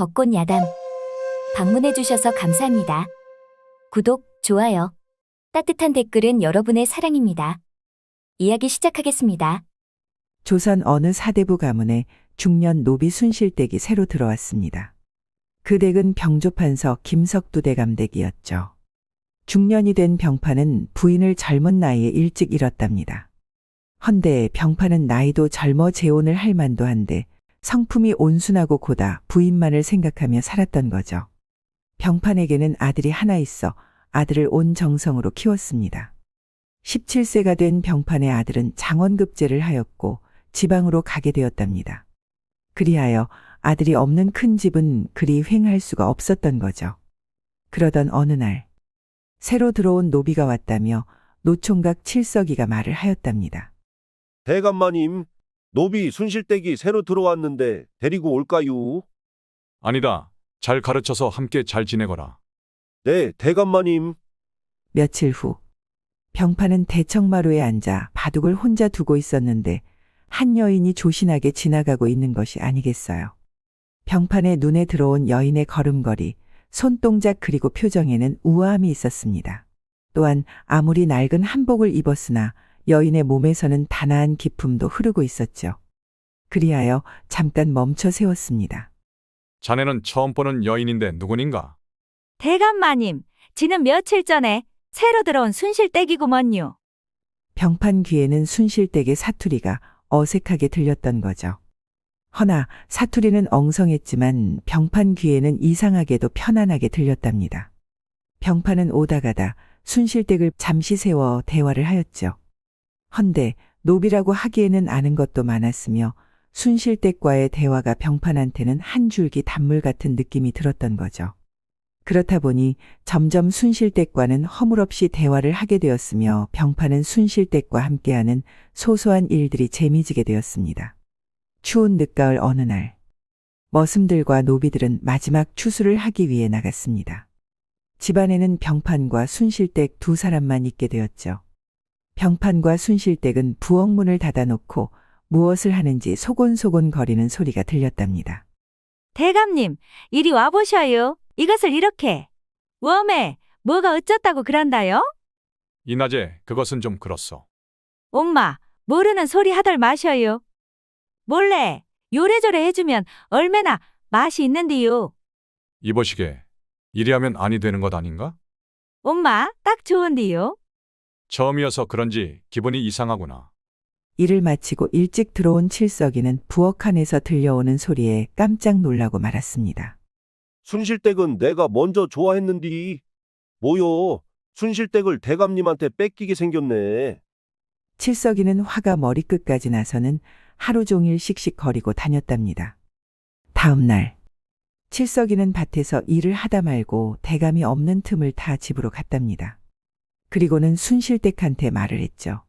벚꽃 야담. 방문해주셔서 감사합니다. 구독, 좋아요, 따뜻한 댓글은 여러분의 사랑입니다. 이야기 시작하겠습니다. 조선 어느 사대부 가문에 중년 노비 순실댁이 새로 들어왔습니다. 그 댁은 병조판서 김석두 대감댁이었죠. 중년이 된 병판은 부인을 젊은 나이에 일찍 잃었답니다. 헌데 병판은 나이도 젊어 재혼을 할 만도 한데 성품이 온순하고 고다 부인만을 생각하며 살았던 거죠. 병판에게는 아들이 하나 있어 아들을 온 정성으로 키웠습니다. 17세가 된 병판의 아들은 장원급제를 하였고 지방으로 가게 되었답니다. 그리하여 아들이 없는 큰 집은 그리 횡할 수가 없었던 거죠. 그러던 어느 날 새로 들어온 노비가 왔다며 노총각 칠석이가 말을 하였답니다. 대감마님, 노비 순실댁이 새로 들어왔는데 데리고 올까요? 아니다. 잘 가르쳐서 함께 잘 지내거라. 네, 대감마님. 며칠 후 병판은 대청마루에 앉아 바둑을 혼자 두고 있었는데 한 여인이 조신하게 지나가고 있는 것이 아니겠어요. 병판의 눈에 들어온 여인의 걸음걸이, 손동작 그리고 표정에는 우아함이 있었습니다. 또한 아무리 낡은 한복을 입었으나 여인의 몸에서는 단아한 기품도 흐르고 있었죠. 그리하여 잠깐 멈춰 세웠습니다. 자네는 처음 보는 여인인데 누구인가? 대감마님, 지는 며칠 전에 새로 들어온 순실댁이구먼요. 병판 귀에는 순실댁의 사투리가 어색하게 들렸던 거죠. 허나 사투리는 엉성했지만 병판 귀에는 이상하게도 편안하게 들렸답니다. 병판은 오다가다 순실댁을 잠시 세워 대화를 하였죠. 헌데 노비라고 하기에는 아는 것도 많았으며 순실댁과의 대화가 병판한테는 한 줄기 단물 같은 느낌이 들었던 거죠. 그렇다 보니 점점 순실댁과는 허물없이 대화를 하게 되었으며 병판은 순실댁과 함께하는 소소한 일들이 재미지게 되었습니다. 추운 늦가을 어느 날 머슴들과 노비들은 마지막 추수를 하기 위해 나갔습니다. 집안에는 병판과 순실댁 두 사람만 있게 되었죠. 병판과 순실댁은 부엌문을 닫아놓고 무엇을 하는지 소곤소곤 거리는 소리가 들렸답니다. 대감님, 이리 와보셔요. 이것을 이렇게. 웜에 뭐가 어쩌다고 그런다요? 이낮에 그것은 좀 그렇소. 엄마, 모르는 소리 하덜 마셔요. 몰래 요래저래 해주면 얼마나 맛이 있는디요. 이보시게, 이리하면 아니 되는 것 아닌가? 엄마, 딱 좋은디요. 처음이어서 그런지 기분이 이상하구나. 일을 마치고 일찍 들어온 칠석이는 부엌 안에서 들려오는 소리에 깜짝 놀라고 말았습니다. 순실댁은 내가 먼저 좋아했는디. 뭐요? 순실댁을 대감님한테 뺏기게 생겼네. 칠석이는 화가 머리끝까지 나서는 하루 종일 씩씩거리고 다녔답니다. 다음 날 칠석이는 밭에서 일을 하다 말고 대감이 없는 틈을 타 집으로 갔답니다. 그리고는 순실댁한테 말을 했죠.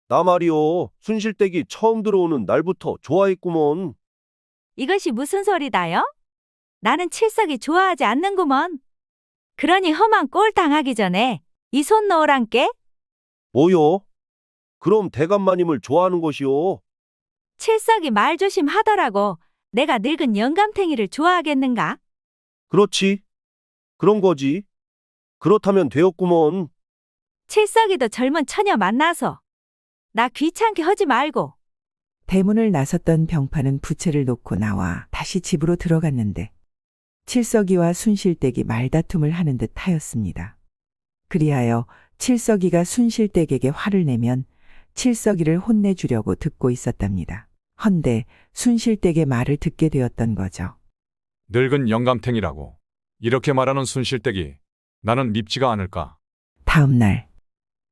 나 말이요. 순실댁이 처음 들어오는 날부터 좋아했구먼. 이것이 무슨 소리다요? 나는 칠석이 좋아하지 않는구먼. 그러니 험한 꼴 당하기 전에 이 손 놓으란께. 뭐요? 그럼 대감마님을 좋아하는 것이요. 칠석이 말 조심하더라고. 내가 늙은 영감탱이를 좋아하겠는가? 그렇지. 그런 거지. 그렇다면 되었구먼. 칠석이도 젊은 처녀 만나서 나 귀찮게 하지 말고. 대문을 나섰던 병판은 부채를 놓고 나와 다시 집으로 들어갔는데 칠석이와 순실댁이 말다툼을 하는 듯 하였습니다. 그리하여 칠석이가 순실댁에게 화를 내면 칠석이를 혼내주려고 듣고 있었답니다. 헌데 순실댁의 말을 듣게 되었던 거죠. 늙은 영감탱이라고. 이렇게 말하는 순실댁이 나는 밉지가 않을까? 다음 날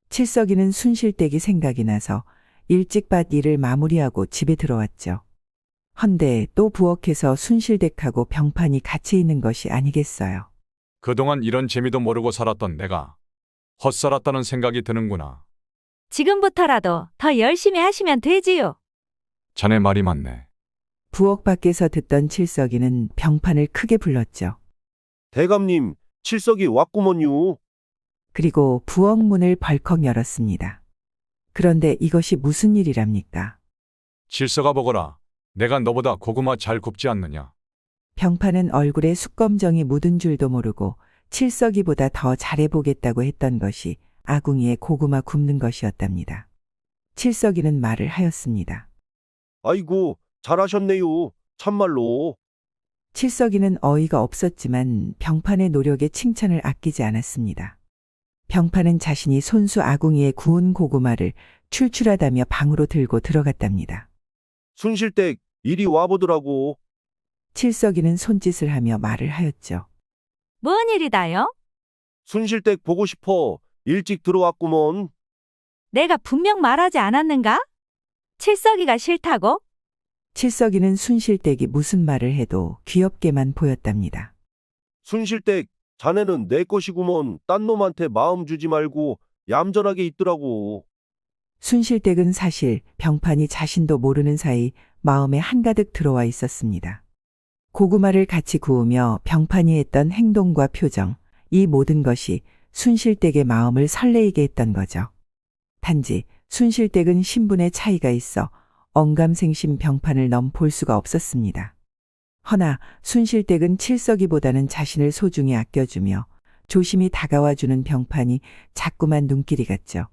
칠석이는 순실댁이 생각이 나서 일찍 밭 일을 마무리하고 집에 들어왔죠. 헌데 또 부엌에서 순실댁하고 병판이 같이 있는 것이 아니겠어요. 그동안 이런 재미도 모르고 살았던 내가 헛살았다는 생각이 드는구나. 지금부터라도 더 열심히 하시면 되지요. 자네 말이 맞네. 부엌 밖에서 듣던 칠석이는 병판을 크게 불렀죠. 대감님, 칠석이 왔구먼요. 그리고 부엌 문을 벌컥 열었습니다. 그런데 이것이 무슨 일이랍니까? 질서가 보거라. 내가 너보다 고구마 잘 굽지 않느냐. 병판은 얼굴에 숯검정이 묻은 줄도 모르고 칠석이보다 더 잘해보겠다고 했던 것이 아궁이에 고구마 굽는 것이었답니다. 칠석이는 말을 하였습니다. 아이고, 잘하셨네요. 참말로. 칠석이는 어이가 없었지만 병판의 노력에 칭찬을 아끼지 않았습니다. 병판은 자신이 손수 아궁이에 구운 고구마를 출출하다며 방으로 들고 들어갔답니다. 순실댁, 이리 와보더라고. 칠석이는 손짓을 하며 말을 하였죠. 뭔 일이다요? 순실댁 보고 싶어. 일찍 들어왔구먼. 내가 분명 말하지 않았는가? 칠석이가 싫다고? 칠석이는 순실댁이 무슨 말을 해도 귀엽게만 보였답니다. 순실댁, 자네는 내 것이구먼. 딴 놈한테 마음 주지 말고 얌전하게 있더라고. 순실댁은 사실 병판이 자신도 모르는 사이 마음에 한가득 들어와 있었습니다. 고구마를 같이 구우며 병판이 했던 행동과 표정, 이 모든 것이 순실댁의 마음을 설레이게 했던 거죠. 단지 순실댁은 신분의 차이가 있어 언감생심 병판을 넘 볼 수가 없었습니다. 허나 순실댁은 칠석이보다는 자신을 소중히 아껴주며 조심히 다가와주는 병판이 자꾸만 눈길이 갔죠.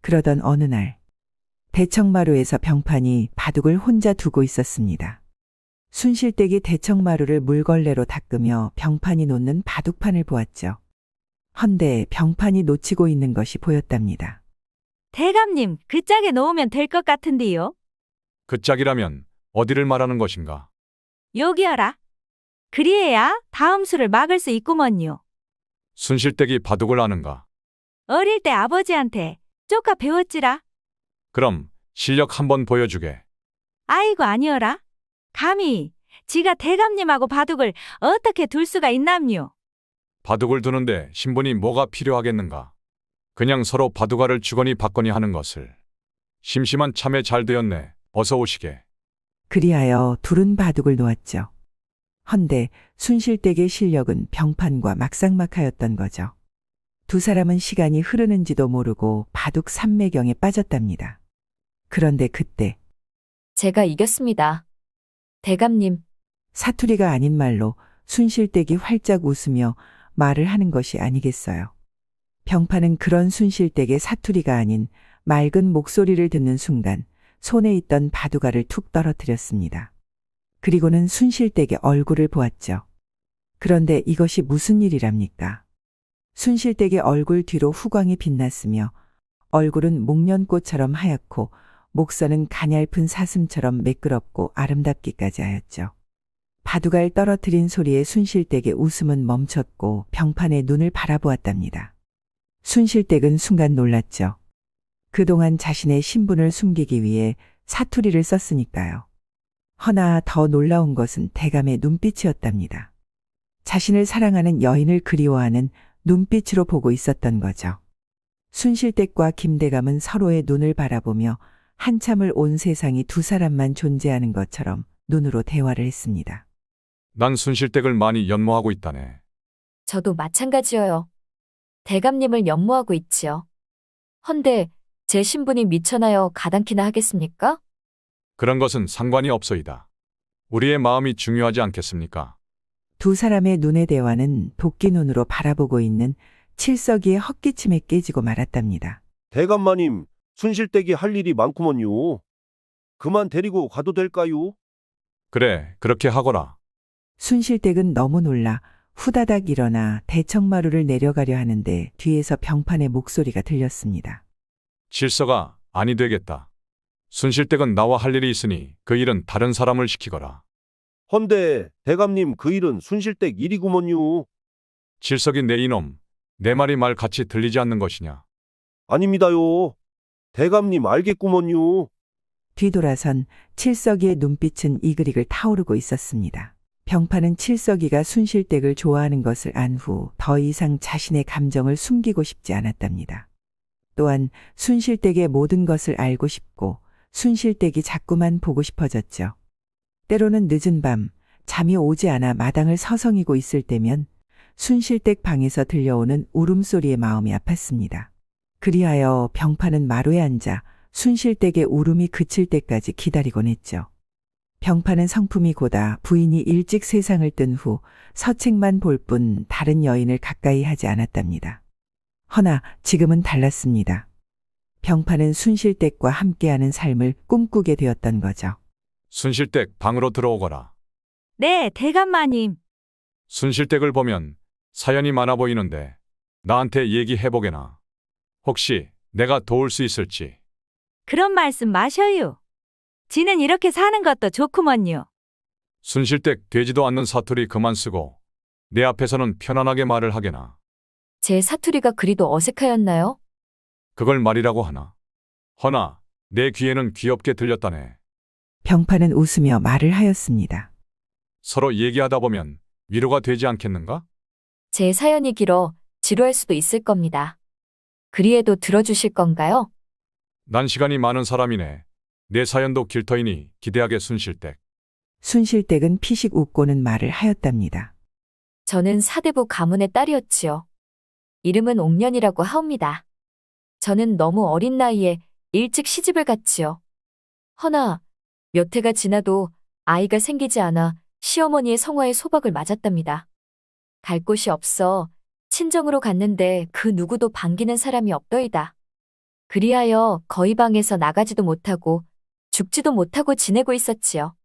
그러던 어느 날 대청마루에서 병판이 바둑을 혼자 두고 있었습니다. 순실댁이 대청마루를 물걸레로 닦으며 병판이 놓는 바둑판을 보았죠. 헌데 병판이 놓치고 있는 것이 보였답니다. 대감님, 그 짝에 놓으면 될 것 같은데요. 그 짝이라면 어디를 말하는 것인가? 여기여라. 그리해야 다음 수를 막을 수 있구먼요. 순실댁이 바둑을 아는가? 어릴 때 아버지한테 쪼까 배웠지라. 그럼 실력 한번 보여주게. 아이고 아니여라. 감히 지가 대감님하고 바둑을 어떻게 둘 수가 있남요. 바둑을 두는데 신분이 뭐가 필요하겠는가? 그냥 서로 바둑알을 주거니 받거니 하는 것을. 심심한 참에 잘 되었네. 어서 오시게. 그리하여 둘은 바둑을 놓았죠. 헌데 순실댁의 실력은 병판과 막상막하였던 거죠. 두 사람은 시간이 흐르는지도 모르고 바둑 삼매경에 빠졌답니다. 그런데 그때 제가 이겼습니다. 대감님, 사투리가 아닌 말로 순실댁이 활짝 웃으며 말을 하는 것이 아니겠어요. 병판은 그런 순실댁의 사투리가 아닌 맑은 목소리를 듣는 순간 손에 있던 바둑알을 툭 떨어뜨렸습니다. 그리고는 순실댁의 얼굴을 보았죠. 그런데 이것이 무슨 일이랍니까? 순실댁의 얼굴 뒤로 후광이 빛났으며 얼굴은 목련꽃처럼 하얗고 목선은 가냘픈 사슴처럼 매끄럽고 아름답기까지 하였죠. 바둑알 떨어뜨린 소리에 순실댁의 웃음은 멈췄고 병판의 눈을 바라보았답니다. 순실댁은 순간 놀랐죠. 그동안 자신의 신분을 숨기기 위해 사투리를 썼으니까요. 허나 더 놀라운 것은 대감의 눈빛이었답니다. 자신을 사랑하는 여인을 그리워하는 눈빛으로 보고 있었던 거죠. 순실댁과 김대감은 서로의 눈을 바라보며 한참을 온 세상이 두 사람만 존재하는 것처럼 눈으로 대화를 했습니다. 난 순실댁을 많이 연모하고 있다네. 저도 마찬가지여요. 대감님을 연모하고 있지요. 헌데 제 신분이 미천하여 가당키나 하겠습니까? 그런 것은 상관이 없소이다. 우리의 마음이 중요하지 않겠습니까? 두 사람의 눈의 대화는 도끼 눈으로 바라보고 있는 칠석이의 헛기침에 깨지고 말았답니다. 대감마님, 순실댁이 할 일이 많구먼요. 그만 데리고 가도 될까요? 그래, 그렇게 하거라. 순실댁은 너무 놀라 후다닥 일어나 대청마루를 내려가려 하는데 뒤에서 병판의 목소리가 들렸습니다. 칠서가 아니 되겠다. 순실댁은 나와 할 일이 있으니 그 일은 다른 사람을 시키거라. 헌데 대감님 그 일은 순실댁 일이구먼요. 칠석이 내 이놈, 내 말이 말 같이 들리지 않는 것이냐. 아닙니다요. 대감님 알겠구먼요. 뒤돌아선 칠석이의 눈빛은 이글이글 타오르고 있었습니다. 병판은 칠석이가 순실댁을 좋아하는 것을 안 후 더 이상 자신의 감정을 숨기고 싶지 않았답니다. 또한 순실댁의 모든 것을 알고 싶고 순실댁이 자꾸만 보고 싶어졌죠. 때로는 늦은 밤 잠이 오지 않아 마당을 서성이고 있을 때면 순실댁 방에서 들려오는 울음소리에 마음이 아팠습니다. 그리하여 병판은 마루에 앉아 순실댁의 울음이 그칠 때까지 기다리곤 했죠. 병파는 성품이 고다 부인이 일찍 세상을 뜬 후 서책만 볼 뿐 다른 여인을 가까이 하지 않았답니다. 허나 지금은 달랐습니다. 병파는 순실댁과 함께하는 삶을 꿈꾸게 되었던 거죠. 순실댁 방으로 들어오거라. 네, 대감마님. 순실댁을 보면 사연이 많아 보이는데 나한테 얘기해보게나. 혹시 내가 도울 수 있을지. 그런 말씀 마셔요. 지는 이렇게 사는 것도 좋구먼요. 순실댁 되지도 않는 사투리 그만 쓰고 내 앞에서는 편안하게 말을 하게나. 제 사투리가 그리도 어색하였나요? 그걸 말이라고 하나. 허나 내 귀에는 귀엽게 들렸다네. 병파는 웃으며 말을 하였습니다. 서로 얘기하다 보면 위로가 되지 않겠는가? 제 사연이 길어 지루할 수도 있을 겁니다. 그리에도 들어주실 건가요? 난 시간이 많은 사람이네. 내 사연도 길터이니 기대하게 순실댁. 순실댁은 피식 웃고는 말을 하였답니다. 저는 사대부 가문의 딸이었지요. 이름은 옥년이라고 하옵니다. 저는 너무 어린 나이에 일찍 시집을 갔지요. 허나 몇 해가 지나도 아이가 생기지 않아 시어머니의 성화에 소박을 맞았답니다. 갈 곳이 없어 친정으로 갔는데 그 누구도 반기는 사람이 없더이다. 그리하여 거의 방에서 나가지도 못하고 죽지도 못하고 지내고 있었지요.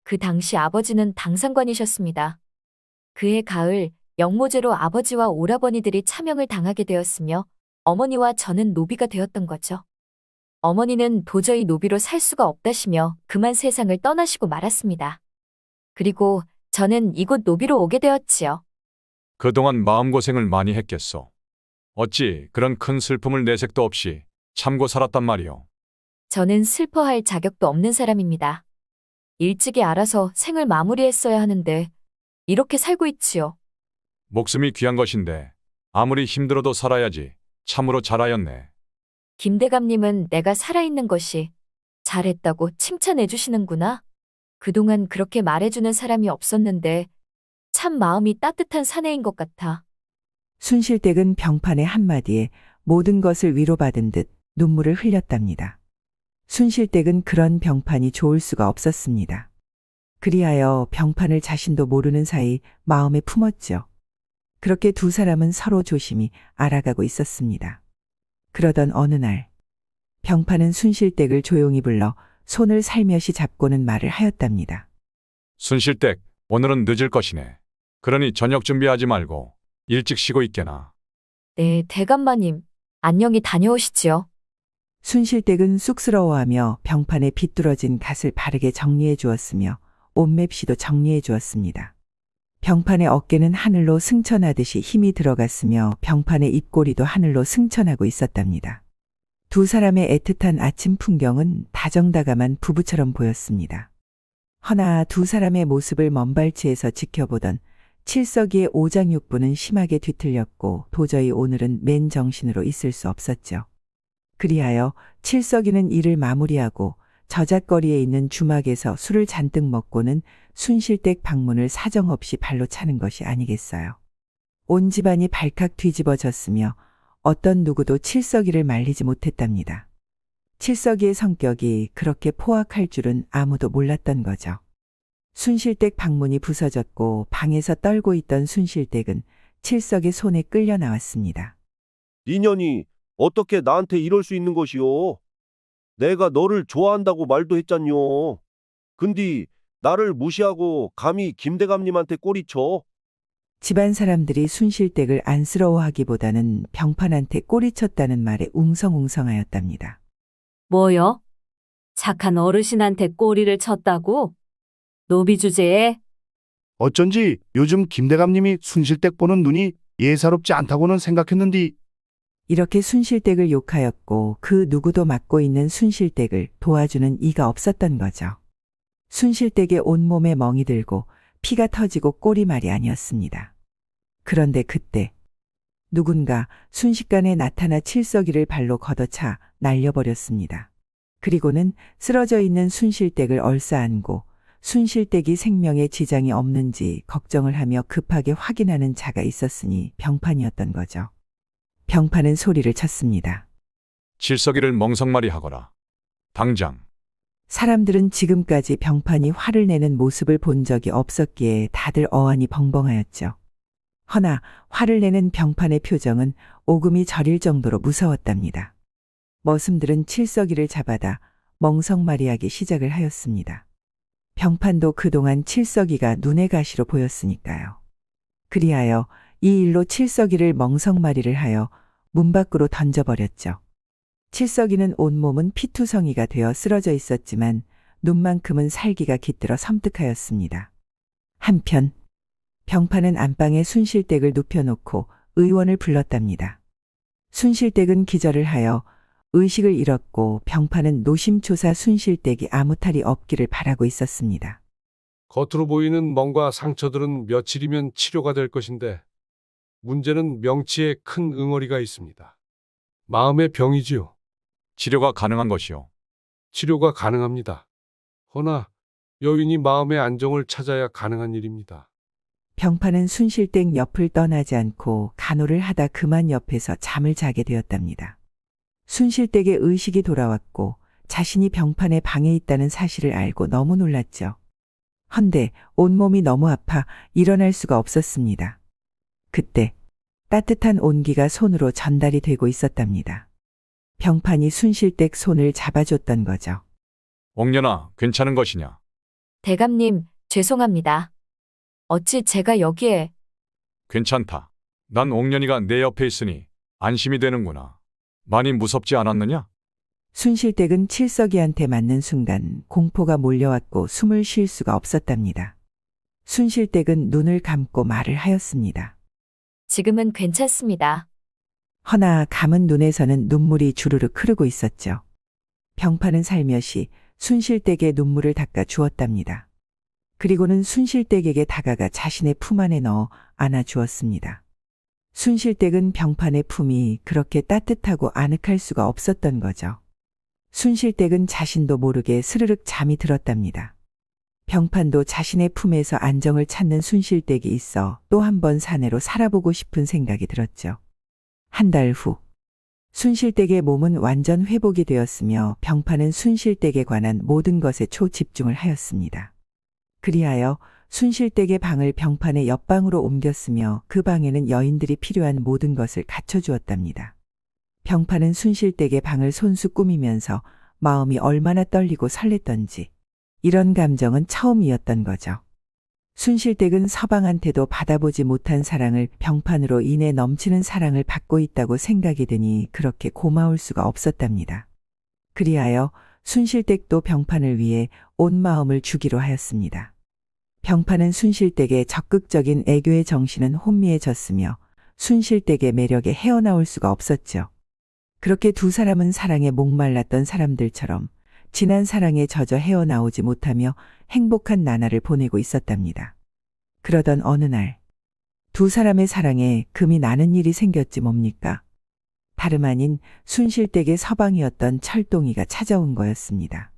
그 당시 아버지는 당상관이셨습니다. 그해 가을 영모제로 아버지와 오라버니들이 차명을 당하게 되었으며 어머니와 저는 노비가 되었던 거죠. 어머니는 도저히 노비로 살 수가 없다시며 그만 세상을 떠나시고 말았습니다. 그리고 저는 이곳 노비로 오게 되었지요. 그동안 마음고생을 많이 했겠소. 어찌 그런 큰 슬픔을 내색도 없이 참고 살았단 말이오. 저는 슬퍼할 자격도 없는 사람입니다. 일찍이 알아서 생을 마무리했어야 하는데 이렇게 살고 있지요. 목숨이 귀한 것인데 아무리 힘들어도 살아야지. 참으로 잘하였네. 김대감님은 내가 살아있는 것이 잘했다고 칭찬해 주시는구나. 그동안 그렇게 말해주는 사람이 없었는데 참 마음이 따뜻한 사내인 것 같아. 순실댁은 병판의 한마디에 모든 것을 위로받은 듯 눈물을 흘렸답니다. 순실댁은 그런 병판이 좋을 수가 없었습니다. 그리하여 병판을 자신도 모르는 사이 마음에 품었죠. 그렇게 두 사람은 서로 조심히 알아가고 있었습니다. 그러던 어느 날 병판은 순실댁을 조용히 불러 손을 살며시 잡고는 말을 하였답니다. 순실댁, 오늘은 늦을 것이네. 그러니 저녁 준비하지 말고 일찍 쉬고 있게나. 네, 대감마님. 안녕히 다녀오시지요. 순실댁은 쑥스러워하며 병판에 비뚤어진 갓을 바르게 정리해 주었으며 옷맵시도 정리해 주었습니다. 병판의 어깨는 하늘로 승천하듯이 힘이 들어갔으며 병판의 입꼬리도 하늘로 승천하고 있었답니다. 두 사람의 애틋한 아침 풍경은 다정다감한 부부처럼 보였습니다. 허나 두 사람의 모습을 먼발치에서 지켜보던 칠석이의 오장육부는 심하게 뒤틀렸고 도저히 오늘은 맨정신으로 있을 수 없었죠. 그리하여 칠석이는 일을 마무리하고 저잣거리에 있는 주막에서 술을 잔뜩 먹고는 순실댁 방문을 사정없이 발로 차는 것이 아니겠어요. 온 집안이 발칵 뒤집어졌으며 어떤 누구도 칠석이를 말리지 못했답니다. 칠석이의 성격이 그렇게 포악할 줄은 아무도 몰랐던 거죠. 순실댁 방문이 부서졌고 방에서 떨고 있던 순실댁은 칠석의 손에 끌려 나왔습니다. 니년이 어떻게 나한테 이럴 수 있는 것이오? 내가 너를 좋아한다고 말도 했잖요. 근데 나를 무시하고 감히 김대감님한테 꼬리쳐. 집안 사람들이 순실댁을 안쓰러워하기보다는 병판한테 꼬리쳤다는 말에 웅성웅성하였답니다. 뭐요? 착한 어르신한테 꼬리를 쳤다고? 노비 주제에? 어쩐지 요즘 김대감님이 순실댁 보는 눈이 예사롭지 않다고는 생각했는데 이렇게 순실댁을 욕하였고 그 누구도 맡고 있는 순실댁을 도와주는 이가 없었던 거죠. 순실댁의 온몸에 멍이 들고 피가 터지고 꼬리말이 아니었습니다. 그런데 그때 누군가 순식간에 나타나 칠석이를 발로 걷어차 날려버렸습니다. 그리고는 쓰러져 있는 순실댁을 얼싸안고 순실댁이 생명에 지장이 없는지 걱정을 하며 급하게 확인하는 자가 있었으니 병판이었던 거죠. 병판은 소리를 쳤습니다. 칠석이를 멍석말이 하거라. 당장. 사람들은 지금까지 병판이 화를 내는 모습을 본 적이 없었기에 다들 어안이 벙벙하였죠. 허나 화를 내는 병판의 표정은 오금이 저릴 정도로 무서웠답니다. 머슴들은 칠석이를 잡아다 멍석말이하기 시작을 하였습니다. 병판도 그동안 칠석이가 눈의 가시로 보였으니까요. 그리하여 이 일로 칠석이를 멍석말이를 하여 문 밖으로 던져버렸죠. 칠석이는 온몸은 피투성이가 되어 쓰러져 있었지만 눈만큼은 살기가 깃들어 섬뜩하였습니다. 한편 병판은 안방에 순실댁을 눕혀놓고 의원을 불렀답니다. 순실댁은 기절을 하여 의식을 잃었고 병판은 노심초사 순실댁이 아무 탈이 없기를 바라고 있었습니다. 겉으로 보이는 멍과 상처들은 며칠이면 치료가 될 것인데 문제는 명치에 큰 응어리가 있습니다. 마음의 병이지요. 치료가 가능한 것이요. 치료가 가능합니다. 허나 여인이 마음의 안정을 찾아야 가능한 일입니다. 병판은 순실댁 옆을 떠나지 않고 간호를 하다 그만 옆에서 잠을 자게 되었답니다. 순실댁의 의식이 돌아왔고 자신이 병판의 방에 있다는 사실을 알고 너무 놀랐죠. 헌데 온몸이 너무 아파 일어날 수가 없었습니다. 그때 따뜻한 온기가 손으로 전달이 되고 있었답니다. 병판이 순실댁 손을 잡아줬던 거죠. 옥년아, 괜찮은 것이냐? 대감님, 죄송합니다. 어찌 제가 여기에 괜찮다. 난 옥년이가 내 옆에 있으니 안심이 되는구나. 많이 무섭지 않았느냐? 순실댁은 칠석이한테 맞는 순간 공포가 몰려왔고 숨을 쉴 수가 없었답니다. 순실댁은 눈을 감고 말을 하였습니다. 지금은 괜찮습니다. 허나 감은 눈에서는 눈물이 주르륵 흐르고 있었죠. 병판은 살며시 순실댁의 눈물을 닦아 주었답니다. 그리고는 순실댁에게 다가가 자신의 품 안에 넣어 안아주었습니다. 순실댁은 병판의 품이 그렇게 따뜻하고 아늑할 수가 없었던 거죠. 순실댁은 자신도 모르게 스르륵 잠이 들었답니다. 병판도 자신의 품에서 안정을 찾는 순실댁이 있어 또 한 번 사내로 살아보고 싶은 생각이 들었죠. 한 달 후, 순실댁의 몸은 완전 회복이 되었으며 병판은 순실댁에 관한 모든 것에 초집중을 하였습니다. 그리하여 순실댁의 방을 병판의 옆방으로 옮겼으며 그 방에는 여인들이 필요한 모든 것을 갖춰주었답니다. 병판은 순실댁의 방을 손수 꾸미면서 마음이 얼마나 떨리고 설렜던지 이런 감정은 처음이었던 거죠. 순실댁은 서방한테도 받아보지 못한 사랑을 병판으로 인해 넘치는 사랑을 받고 있다고 생각이 드니 그렇게 고마울 수가 없었답니다. 그리하여 순실댁도 병판을 위해 온 마음을 주기로 하였습니다. 병판은 순실댁의 적극적인 애교의 정신은 혼미해졌으며 순실댁의 매력에 헤어나올 수가 없었죠. 그렇게 두 사람은 사랑에 목말랐던 사람들처럼 진한 사랑에 젖어 헤어나오지 못하며 행복한 나날을 보내고 있었답니다. 그러던 어느 날, 두 사람의 사랑에 금이 나는 일이 생겼지 뭡니까? 다름 아닌 순실댁의 서방이었던 철동이가 찾아온 거였습니다.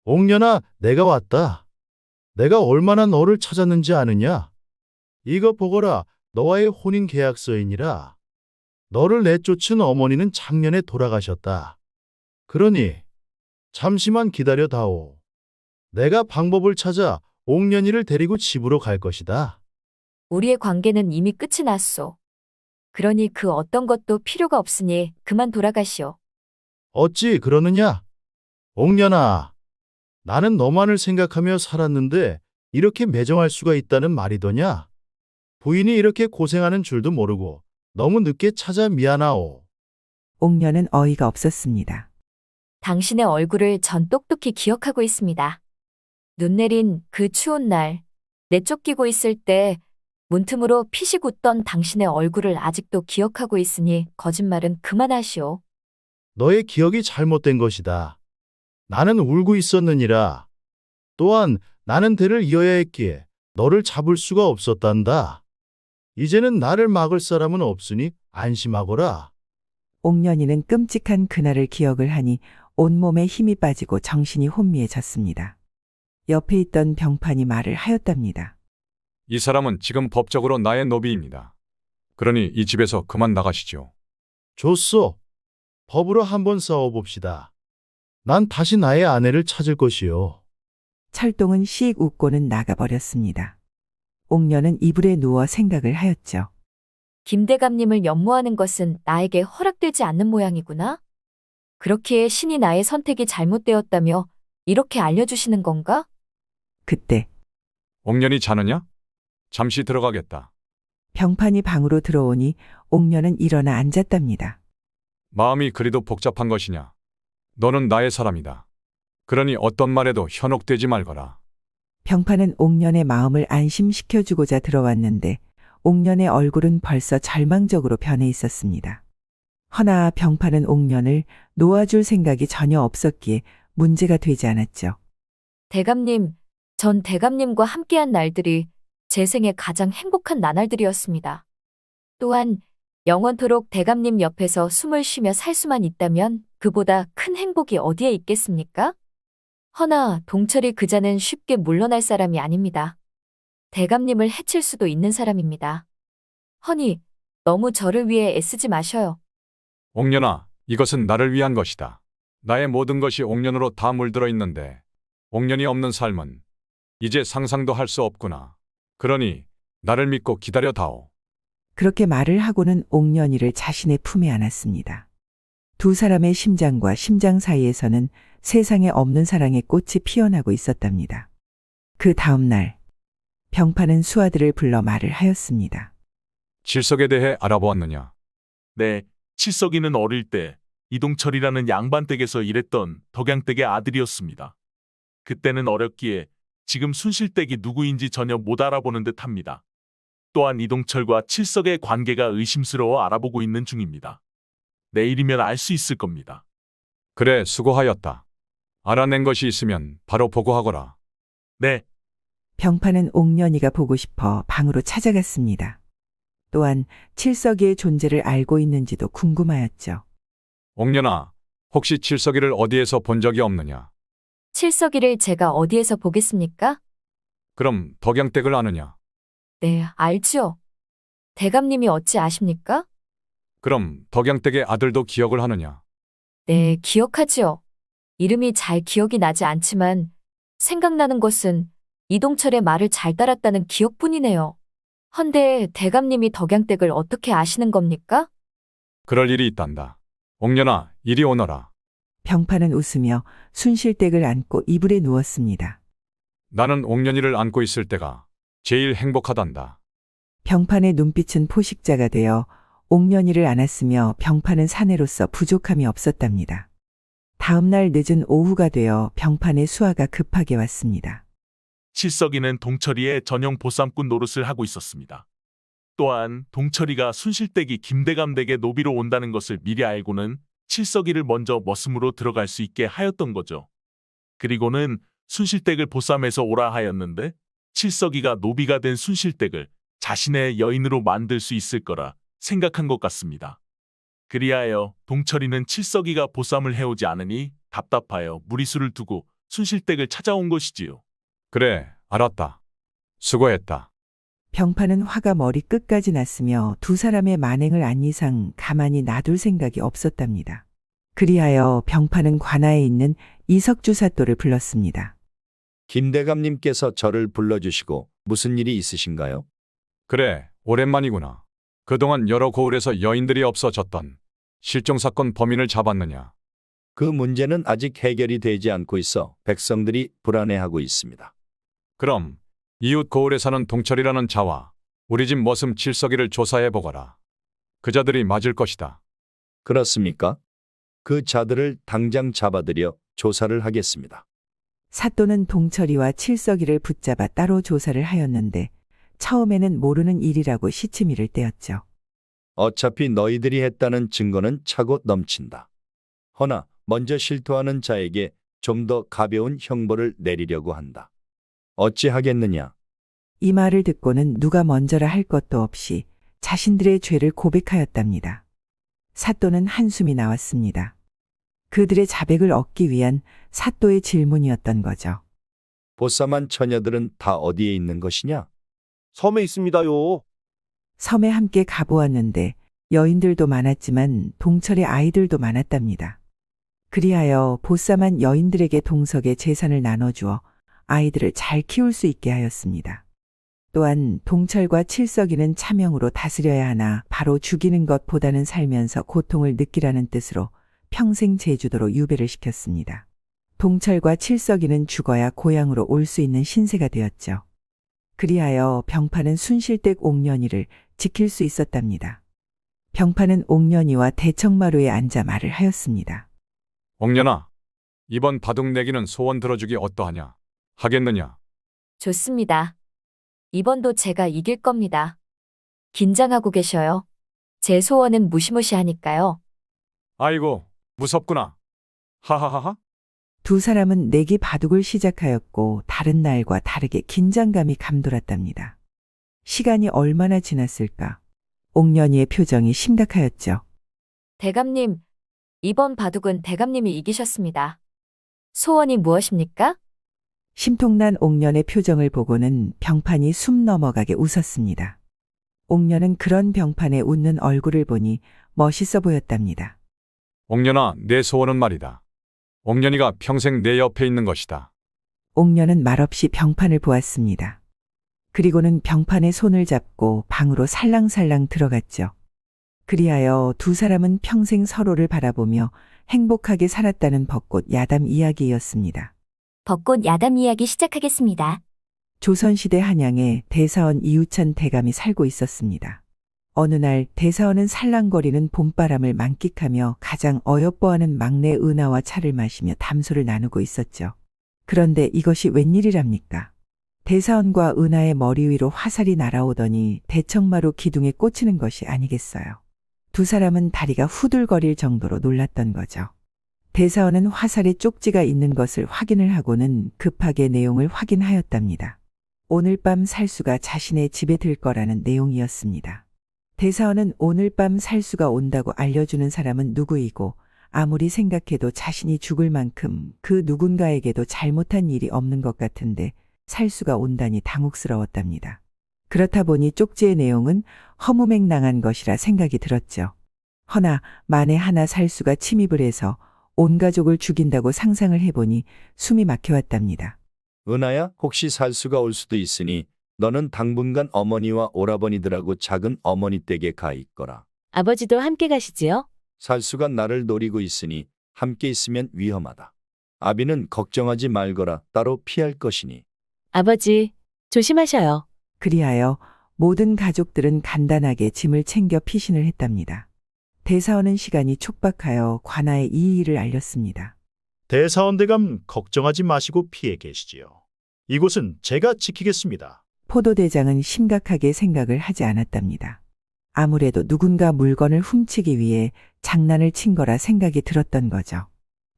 옥년아, 내가 왔다. 내가 얼마나 너를 찾았는지 아느냐? 이거 보거라, 너와의 혼인 계약서이니라. 너를 내쫓은 어머니는 작년에 돌아가셨다. 그러니 잠시만 기다려다오. 내가 방법을 찾아 옥년이를 데리고 집으로 갈 것이다. 우리의 관계는 이미 끝이 났소. 그러니 그 어떤 것도 필요가 없으니 그만 돌아가시오. 어찌 그러느냐? 옥년아, 나는 너만을 생각하며 살았는데 이렇게 매정할 수가 있다는 말이더냐? 부인이 이렇게 고생하는 줄도 모르고 너무 늦게 찾아 미안하오. 옥녀는 어이가 없었습니다. 당신의 얼굴을 전 똑똑히 기억하고 있습니다. 눈 내린 그 추운 날, 내쫓기고 있을 때 문틈으로 피식 웃던 당신의 얼굴을 아직도 기억하고 있으니 거짓말은 그만하시오. 너의 기억이 잘못된 것이다. 나는 울고 있었느니라. 또한 나는 대를 이어야 했기에 너를 잡을 수가 없었단다. 이제는 나를 막을 사람은 없으니 안심하거라. 옥년이는 끔찍한 그날을 기억을 하니 온몸에 힘이 빠지고 정신이 혼미해졌습니다. 옆에 있던 병판이 말을 하였답니다. 이 사람은 지금 법적으로 나의 노비입니다. 그러니 이 집에서 그만 나가시죠. 좋소. 법으로 한번 싸워봅시다. 난 다시 나의 아내를 찾을 것이요. 철동은 씩 웃고는 나가버렸습니다. 옥녀는 이불에 누워 생각을 하였죠. 김대감님을 연모하는 것은 나에게 허락되지 않는 모양이구나. 그렇기에 신이 나의 선택이 잘못되었다며 이렇게 알려주시는 건가? 그때 옥년이 자느냐? 잠시 들어가겠다. 병판이 방으로 들어오니 옥녀는 일어나 앉았답니다. 마음이 그리도 복잡한 것이냐? 너는 나의 사람이다. 그러니 어떤 말에도 현혹되지 말거라. 병판은 옥년의 마음을 안심시켜주고자 들어왔는데 옥년의 얼굴은 벌써 절망적으로 변해 있었습니다. 허나 병판은 옥년을 놓아줄 생각이 전혀 없었기에 문제가 되지 않았죠. 대감님, 전 대감님과 함께한 날들이 제 생애 가장 행복한 나날들이었습니다. 또한 영원토록 대감님 옆에서 숨을 쉬며 살 수만 있다면 그보다 큰 행복이 어디에 있겠습니까? 허나 동철이 그자는 쉽게 물러날 사람이 아닙니다. 대감님을 해칠 수도 있는 사람입니다. 허니, 너무 저를 위해 애쓰지 마셔요. 옥년아, 이것은 나를 위한 것이다. 나의 모든 것이 옥년으로 다 물들어 있는데 옥년이 없는 삶은 이제 상상도 할 수 없구나. 그러니 나를 믿고 기다려다오. 그렇게 말을 하고는 옥년이를 자신의 품에 안았습니다. 두 사람의 심장과 심장 사이에서는 세상에 없는 사랑의 꽃이 피어나고 있었답니다. 그 다음 날 병판은 수아들을 불러 말을 하였습니다. 칠석에 대해 알아보았느냐? 네, 칠석이는 어릴 때 이동철이라는 양반댁에서 일했던 덕양댁의 아들이었습니다. 그때는 어렸기에 지금 순실댁이 누구인지 전혀 못 알아보는 듯합니다. 또한 이동철과 칠석의 관계가 의심스러워 알아보고 있는 중입니다. 내일이면 알 수 있을 겁니다. 그래, 수고하였다. 알아낸 것이 있으면 바로 보고하거라. 네, 병판은 옥년이가 보고 싶어 방으로 찾아갔습니다. 또한 칠석이의 존재를 알고 있는지도 궁금하였죠. 옥년아, 혹시 칠석이를 어디에서 본 적이 없느냐? 칠석이를 제가 어디에서 보겠습니까? 그럼 덕양댁을 아느냐? 네, 알지요. 대감님이 어찌 아십니까? 그럼 덕양댁의 아들도 기억을 하느냐? 네, 기억하지요. 이름이 잘 기억이 나지 않지만 생각나는 것은 이동철의 말을 잘 따랐다는 기억뿐이네요. 헌데 대감님이 덕양댁을 어떻게 아시는 겁니까? 그럴 일이 있단다. 옥년아, 이리 오너라. 병판은 웃으며 순실댁을 안고 이불에 누웠습니다. 나는 옥년이를 안고 있을 때가 제일 행복하단다. 병판의 눈빛은 포식자가 되어 옥년이를 안았으며 병판은 사내로서 부족함이 없었답니다. 다음 날 늦은 오후가 되어 병판의 수아가 급하게 왔습니다. 칠석이는 동철이의 전용 보쌈꾼 노릇을 하고 있었습니다. 또한 동철이가 순실댁이 김대감댁의 노비로 온다는 것을 미리 알고는 칠석이를 먼저 머슴으로 들어갈 수 있게 하였던 거죠. 그리고는 순실댁을 보쌈해서 오라 하였는데 칠석이가 노비가 된 순실댁을 자신의 여인으로 만들 수 있을 거라 생각한 것 같습니다. 그리하여 동철이는 칠석이가 보쌈을 해오지 않으니 답답하여 무리수를 두고 순실댁을 찾아온 것이지요. 그래, 알았다. 수고했다. 병판은 화가 머리 끝까지 났으며 두 사람의 만행을 안 이상 가만히 놔둘 생각이 없었답니다. 그리하여 병판은 관아에 있는 이석주 사또를 불렀습니다. 김대감님께서 저를 불러주시고 무슨 일이 있으신가요? 그래, 오랜만이구나. 그동안 여러 고을에서 여인들이 없어졌던 실종 사건 범인을 잡았느냐? 그 문제는 아직 해결이 되지 않고 있어 백성들이 불안해하고 있습니다. 그럼 이웃 고을에 사는 동철이라는 자와 우리 집 머슴 칠석이를 조사해 보거라. 그 자들이 맞을 것이다. 그렇습니까? 그 자들을 당장 잡아들여 조사를 하겠습니다. 사또는 동철이와 칠석이를 붙잡아 따로 조사를 하였는데 처음에는 모르는 일이라고 시치미를 떼었죠. 어차피 너희들이 했다는 증거는 차고 넘친다. 허나 먼저 실토하는 자에게 좀 더 가벼운 형벌을 내리려고 한다. 어찌하겠느냐? 이 말을 듣고는 누가 먼저라 할 것도 없이 자신들의 죄를 고백하였답니다. 사또는 한숨이 나왔습니다. 그들의 자백을 얻기 위한 사또의 질문이었던 거죠. 보쌈한 처녀들은 다 어디에 있는 것이냐? 섬에 있습니다요. 섬에 함께 가보았는데 여인들도 많았지만 동철의 아이들도 많았답니다. 그리하여 보쌈한 여인들에게 동석의 재산을 나눠주어 아이들을 잘 키울 수 있게 하였습니다. 또한 동철과 칠석이는 차명으로 다스려야 하나 바로 죽이는 것보다는 살면서 고통을 느끼라는 뜻으로 평생 제주도로 유배를 시켰습니다. 동철과 칠석이는 죽어야 고향으로 올 수 있는 신세가 되었죠. 그리하여 병파는 순실댁 옥년이를 지킬 수 있었답니다. 병파는 옥년이와 대청마루에 앉아 말을 하였습니다. 옥년아, 이번 바둑 내기는 소원 들어주기 어떠하냐? 하겠느냐? 좋습니다. 이번도 제가 이길 겁니다. 긴장하고 계셔요. 제 소원은 무시무시하니까요. 아이고, 무섭구나. 하하하하. 두 사람은 내기 바둑을 시작하였고 다른 날과 다르게 긴장감이 감돌았답니다. 시간이 얼마나 지났을까? 옥년이의 표정이 심각하였죠. 대감님, 이번 바둑은 대감님이 이기셨습니다. 소원이 무엇입니까? 심통난 옥년의 표정을 보고는 병판이 숨 넘어가게 웃었습니다. 옥년은 그런 병판의 웃는 얼굴을 보니 멋있어 보였답니다. 옥년아, 내 소원은 말이다. 옥년이가 평생 내 옆에 있는 것이다. 옥년은 말없이 병판을 보았습니다. 그리고는 병판의 손을 잡고 방으로 살랑살랑 들어갔죠. 그리하여 두 사람은 평생 서로를 바라보며 행복하게 살았다는 벚꽃 야담 이야기였습니다. 벚꽃 야담 이야기 시작하겠습니다. 조선시대 한양에 대사원 이우천 대감이 살고 있었습니다. 어느 날 대사원은 살랑거리는 봄바람을 만끽하며 가장 어여뻐하는 막내 은하와 차를 마시며 담소를 나누고 있었죠. 그런데 이것이 웬일이랍니까? 대사원과 은하의 머리 위로 화살이 날아오더니 대청마루 기둥에 꽂히는 것이 아니겠어요. 두 사람은 다리가 후들거릴 정도로 놀랐던 거죠. 대사원은 화살에 쪽지가 있는 것을 확인을 하고는 급하게 내용을 확인하였답니다. 오늘 밤 살수가 자신의 집에 들 거라는 내용이었습니다. 대사원은 오늘 밤 살수가 온다고 알려주는 사람은 누구이고 아무리 생각해도 자신이 죽을 만큼 그 누군가에게도 잘못한 일이 없는 것 같은데 살수가 온다니 당혹스러웠답니다. 그렇다 보니 쪽지의 내용은 허무맹랑한 것이라 생각이 들었죠. 허나 만에 하나 살수가 침입을 해서 온 가족을 죽인다고 상상을 해보니 숨이 막혀왔답니다. 은하야, 혹시 살수가 올 수도 있으니 너는 당분간 어머니와 오라버니들하고 작은 어머니 댁에 가 있거라. 아버지도 함께 가시지요? 살수가 나를 노리고 있으니 함께 있으면 위험하다. 아비는 걱정하지 말거라. 따로 피할 것이니. 아버지, 조심하셔요. 그리하여 모든 가족들은 간단하게 짐을 챙겨 피신을 했답니다. 대사원은 시간이 촉박하여 관아에 이 일을 알렸습니다. 대사원대감 걱정하지 마시고 피해 계시지요. 이곳은 제가 지키겠습니다. 포도대장은 심각하게 생각을 하지 않았답니다. 아무래도 누군가 물건을 훔치기 위해 장난을 친 거라 생각이 들었던 거죠.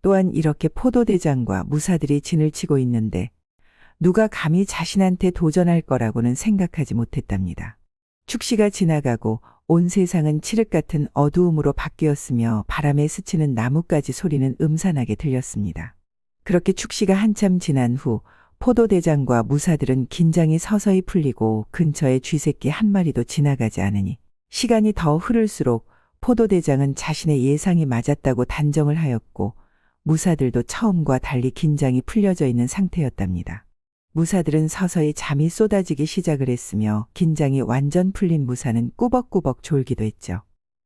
또한 이렇게 포도대장과 무사들이 진을 치고 있는데 누가 감히 자신한테 도전할 거라고는 생각하지 못했답니다. 축시가 지나가고 온 세상은 칠흑 같은 어두움으로 바뀌었으며 바람에 스치는 나뭇가지 소리는 음산하게 들렸습니다. 그렇게 축시가 한참 지난 후 포도대장과 무사들은 긴장이 서서히 풀리고 근처에 쥐새끼 한 마리도 지나가지 않으니 시간이 더 흐를수록 포도대장은 자신의 예상이 맞았다고 단정을 하였고 무사들도 처음과 달리 긴장이 풀려져 있는 상태였답니다. 무사들은 서서히 잠이 쏟아지기 시작을 했으며 긴장이 완전 풀린 무사는 꾸벅꾸벅 졸기도 했죠.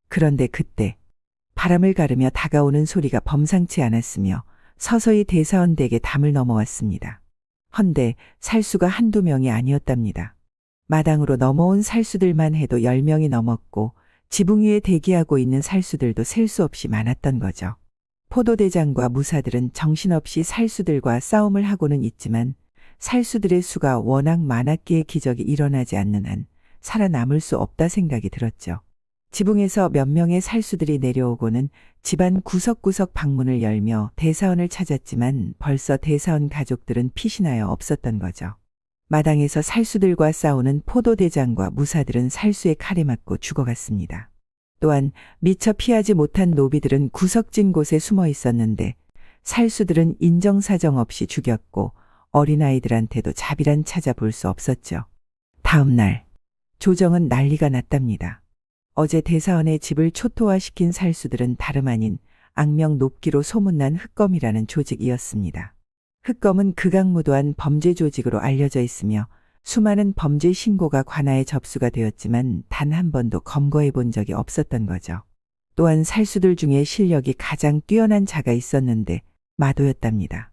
그런데 그때 바람을 가르며 다가오는 소리가 범상치 않았으며 서서히 대사원 댁에 담을 넘어왔습니다. 헌데 살수가 한두 명이 아니었답니다. 마당으로 넘어온 살수들만 해도 10명이 넘었고 지붕 위에 대기하고 있는 살수들도 셀 수 없이 많았던 거죠. 포도대장과 무사들은 정신없이 살수들과 싸움을 하고는 있지만 살수들의 수가 워낙 많았기에 기적이 일어나지 않는 한 살아남을 수 없다 생각이 들었죠. 지붕에서 몇 명의 살수들이 내려오고는 집안 구석구석 방문을 열며 대사원을 찾았지만 벌써 대사원 가족들은 피신하여 없었던 거죠. 마당에서 살수들과 싸우는 포도대장과 무사들은 살수의 칼에 맞고 죽어갔습니다. 또한 미처 피하지 못한 노비들은 구석진 곳에 숨어 있었는데 살수들은 인정사정 없이 죽였고 어린아이들한테도 자비란 찾아볼 수 없었죠. 다음 날 조정은 난리가 났답니다. 어제 대사원의 집을 초토화시킨 살수들은 다름 아닌 악명 높기로 소문난 흑검이라는 조직이었습니다. 흑검은 극악무도한 범죄 조직으로 알려져 있으며 수많은 범죄 신고가 관아에 접수가 되었지만 단 한 번도 검거해 본 적이 없었던 거죠. 또한 살수들 중에 실력이 가장 뛰어난 자가 있었는데 마도였답니다.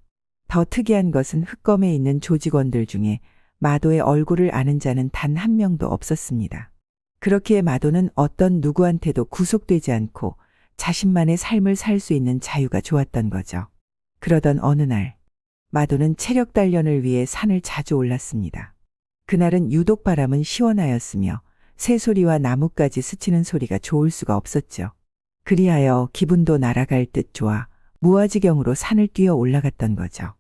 더 특이한 것은 흑검에 있는 조직원들 중에 마도의 얼굴을 아는 자는 단 한 명도 없었습니다. 그렇기에 마도는 어떤 누구한테도 구속되지 않고 자신만의 삶을 살 수 있는 자유가 좋았던 거죠. 그러던 어느 날 마도는 체력 단련을 위해 산을 자주 올랐습니다. 그날은 유독 바람은 시원하였으며 새소리와 나뭇가지 스치는 소리가 좋을 수가 없었죠. 그리하여 기분도 날아갈 듯 좋아 무아지경으로 산을 뛰어 올라갔던 거죠.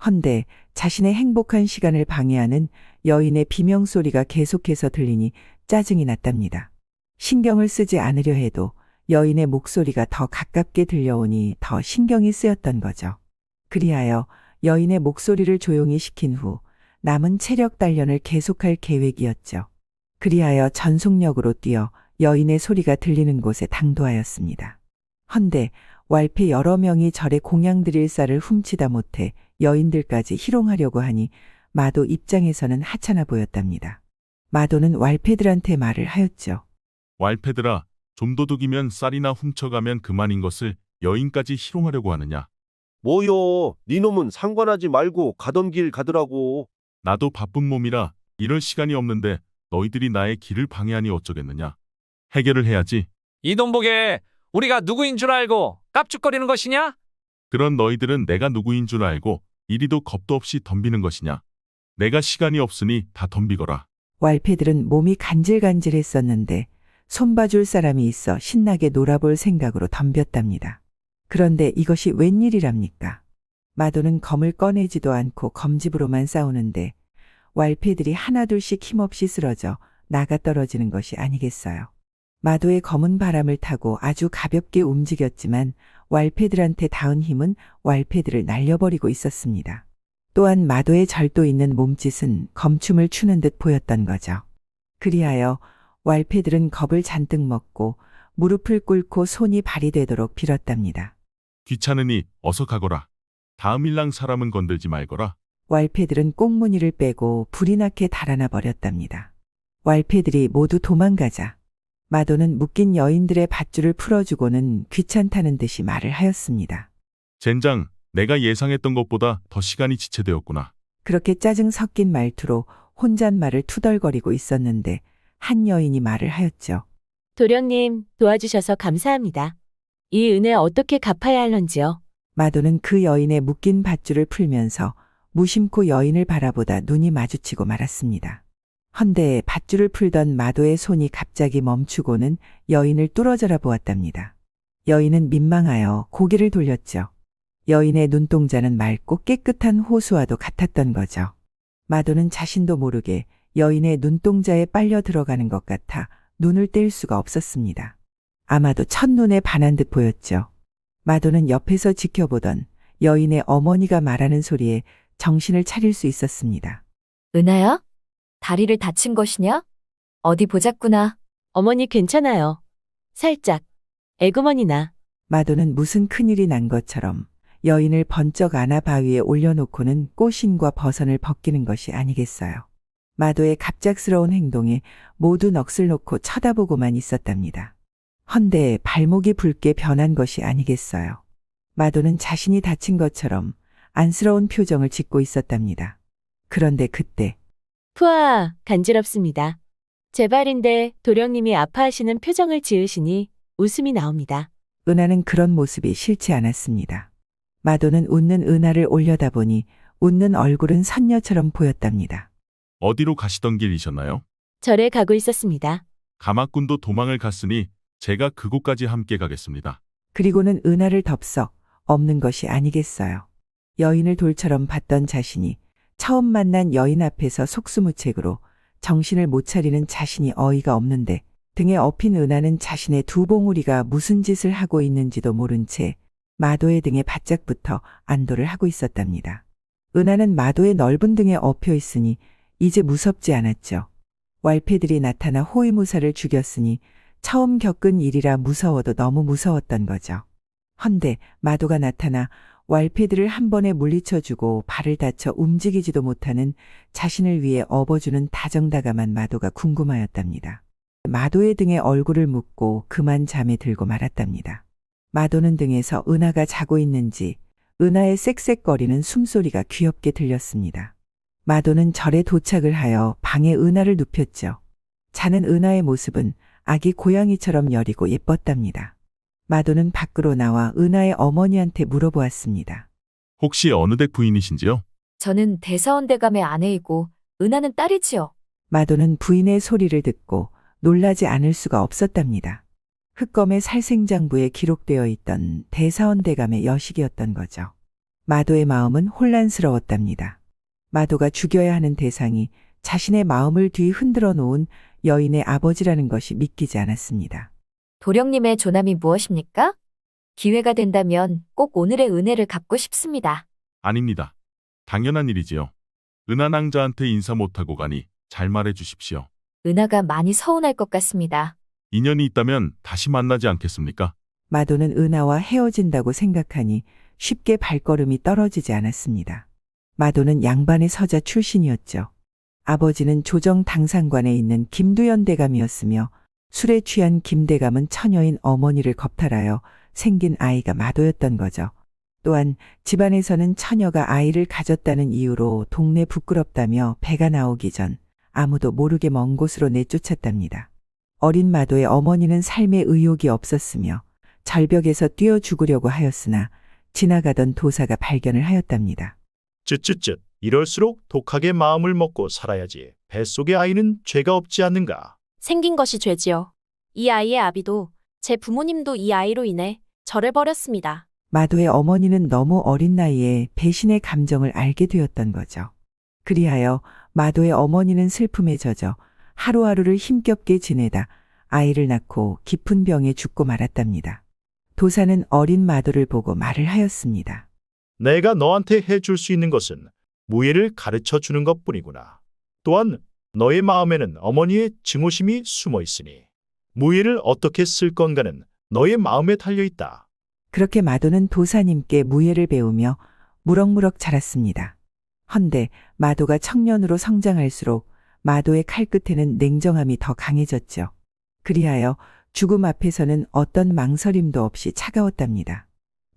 헌데 자신의 행복한 시간을 방해하는 여인의 비명소리가 계속해서 들리니 짜증이 났답니다. 신경을 쓰지 않으려 해도 여인의 목소리가 더 가깝게 들려오니 더 신경이 쓰였던 거죠. 그리하여 여인의 목소리를 조용히 시킨 후 남은 체력 단련을 계속할 계획이었죠. 그리하여 전속력으로 뛰어 여인의 소리가 들리는 곳에 당도하였습니다. 헌데 왈패 여러 명이 절의 공양드릴 쌀을 훔치다 못해 여인들까지 희롱하려고 하니 마도 입장에서는 하찮아 보였답니다. 마도는 왈패들한테 말을 하였죠. 왈패들아, 좀도둑이면 쌀이나 훔쳐가면 그만인 것을 여인까지 희롱하려고 하느냐. 뭐요? 니놈은 상관하지 말고 가던 길 가더라고. 나도 바쁜 몸이라 이럴 시간이 없는데 너희들이 나의 길을 방해하니 어쩌겠느냐. 해결을 해야지. 이돈 보게, 우리가 누구인 줄 알고 깝죽거리는 것이냐? 그런 너희들은 내가 누구인 줄 알고 이리도 겁도 없이 덤비는 것이냐. 내가 시간이 없으니 다 덤비거라. 왈패들은 몸이 간질간질했었는데 손봐줄 사람이 있어 신나게 놀아볼 생각으로 덤볐답니다. 그런데 이것이 웬일이랍니까? 마도는 검을 꺼내지도 않고 검집으로만 싸우는데 왈패들이 하나둘씩 힘없이 쓰러져 나가 떨어지는 것이 아니겠어요. 마도의 검은 바람을 타고 아주 가볍게 움직였지만 왈패들한테 닿은 힘은 왈패들을 날려버리고 있었습니다. 또한 마도의 절도 있는 몸짓은 검춤을 추는 듯 보였던 거죠. 그리하여 왈패들은 겁을 잔뜩 먹고 무릎을 꿇고 손이 발이 되도록 빌었답니다. 귀찮으니 어서 가거라. 다음 일랑 사람은 건들지 말거라. 왈패들은 꽁무니를 빼고 불이 나게 달아나 버렸답니다. 왈패들이 모두 도망가자 마도는 묶인 여인들의 밧줄을 풀어주고는 귀찮다는 듯이 말을 하였습니다. 젠장, 내가 예상했던 것보다 더 시간이 지체되었구나. 그렇게 짜증 섞인 말투로 혼잣말을 투덜거리고 있었는데 한 여인이 말을 하였죠. 도령님, 도와주셔서 감사합니다. 이 은혜 어떻게 갚아야 할런지요? 마도는 그 여인의 묶인 밧줄을 풀면서 무심코 여인을 바라보다 눈이 마주치고 말았습니다. 헌데 밧줄을 풀던 마도의 손이 갑자기 멈추고는 여인을 뚫어져라 보았답니다. 여인은 민망하여 고개를 돌렸죠. 여인의 눈동자는 맑고 깨끗한 호수와도 같았던 거죠. 마도는 자신도 모르게 여인의 눈동자에 빨려 들어가는 것 같아 눈을 뗄 수가 없었습니다. 아마도 첫눈에 반한 듯 보였죠. 마도는 옆에서 지켜보던 여인의 어머니가 말하는 소리에 정신을 차릴 수 있었습니다. 은하야? 다리를 다친 것이냐? 어디 보자꾸나. 어머니 괜찮아요. 살짝. 애구머니나. 마도는 무슨 큰일이 난 것처럼 여인을 번쩍 안아 바위에 올려놓고는 꽃신과 버선을 벗기는 것이 아니겠어요. 마도의 갑작스러운 행동에 모두 넋을 놓고 쳐다보고만 있었답니다. 헌데 발목이 붉게 변한 것이 아니겠어요. 마도는 자신이 다친 것처럼 안쓰러운 표정을 짓고 있었답니다. 그런데 그때 푸아, 간지럽습니다. 제발인데 도령님이 아파하시는 표정을 지으시니 웃음이 나옵니다. 은하는 그런 모습이 싫지 않았습니다. 마도는 웃는 은하를 올려다보니 웃는 얼굴은 선녀처럼 보였답니다. 어디로 가시던 길이셨나요? 절에 가고 있었습니다. 가마꾼도 도망을 갔으니 제가 그곳까지 함께 가겠습니다. 그리고는 은하를 덥석 없는 것이 아니겠어요. 여인을 돌처럼 봤던 자신이 처음 만난 여인 앞에서 속수무책으로 정신을 못 차리는 자신이 어이가 없는데 등에 업힌 은하는 자신의 두 봉우리가 무슨 짓을 하고 있는지도 모른 채 마도의 등에 바짝 붙어 안도를 하고 있었답니다. 은하는 마도의 넓은 등에 엎여 있으니 이제 무섭지 않았죠. 왈패들이 나타나 호위무사를 죽였으니 처음 겪은 일이라 무서워도 너무 무서웠던 거죠. 헌데 마도가 나타나 왈패들을 한 번에 물리쳐주고 발을 다쳐 움직이지도 못하는 자신을 위해 업어주는 다정다감한 마도가 궁금하였답니다. 마도의 등에 얼굴을 묻고 그만 잠에 들고 말았답니다. 마도는 등에서 은하가 자고 있는지 은하의 쌕쌕거리는 숨소리가 귀엽게 들렸습니다. 마도는 절에 도착을 하여 방에 은하를 눕혔죠. 자는 은하의 모습은 아기 고양이처럼 여리고 예뻤답니다. 마도는 밖으로 나와 은하의 어머니한테 물어보았습니다. 혹시 어느 댁 부인이신지요? 저는 대사원 대감의 아내이고 은하는 딸이지요. 마도는 부인의 소리를 듣고 놀라지 않을 수가 없었답니다. 흑검의 살생장부에 기록되어 있던 대사원 대감의 여식이었던 거죠. 마도의 마음은 혼란스러웠답니다. 마도가 죽여야 하는 대상이 자신의 마음을 뒤 흔들어 놓은 여인의 아버지라는 것이 믿기지 않았습니다. 도령님의 조남이 무엇입니까? 기회가 된다면 꼭 오늘의 은혜를 갚고 싶습니다. 아닙니다. 당연한 일이지요. 은하낭자한테 인사 못하고 가니 잘 말해 주십시오. 은하가 많이 서운할 것 같습니다. 인연이 있다면 다시 만나지 않겠습니까? 마도는 은하와 헤어진다고 생각하니 쉽게 발걸음이 떨어지지 않았습니다. 마도는 양반의 서자 출신이었죠. 아버지는 조정 당상관에 있는 김두연 대감이었으며 술에 취한 김 대감은 처녀인 어머니를 겁탈하여 생긴 아이가 마도였던 거죠. 또한 집안에서는 처녀가 아이를 가졌다는 이유로 동네 부끄럽다며 배가 나오기 전 아무도 모르게 먼 곳으로 내쫓았답니다. 어린 마도의 어머니는 삶에 의욕이 없었으며 절벽에서 뛰어 죽으려고 하였으나 지나가던 도사가 발견을 하였답니다. 쯧쯧쯧. 이럴수록 독하게 마음을 먹고 살아야지. 뱃속의 아이는 죄가 없지 않는가? 생긴 것이 죄지요. 이 아이의 아비도 제 부모님도 이 아이로 인해 저를 버렸습니다. 마도의 어머니는 너무 어린 나이에 배신의 감정을 알게 되었던 거죠. 그리하여 마도의 어머니는 슬픔에 젖어 하루하루를 힘겹게 지내다 아이를 낳고 깊은 병에 죽고 말았답니다. 도사는 어린 마도를 보고 말을 하였습니다. 내가 너한테 해줄 수 있는 것은 무예를 가르쳐 주는 것뿐이구나. 또한 너의 마음에는 어머니의 증오심이 숨어 있으니 무예를 어떻게 쓸 건가는 너의 마음에 달려 있다. 그렇게 마도는 도사님께 무예를 배우며 무럭무럭 자랐습니다. 헌데 마도가 청년으로 성장할수록 마도의 칼끝에는 냉정함이 더 강해졌죠. 그리하여 죽음 앞에서는 어떤 망설임도 없이 차가웠답니다.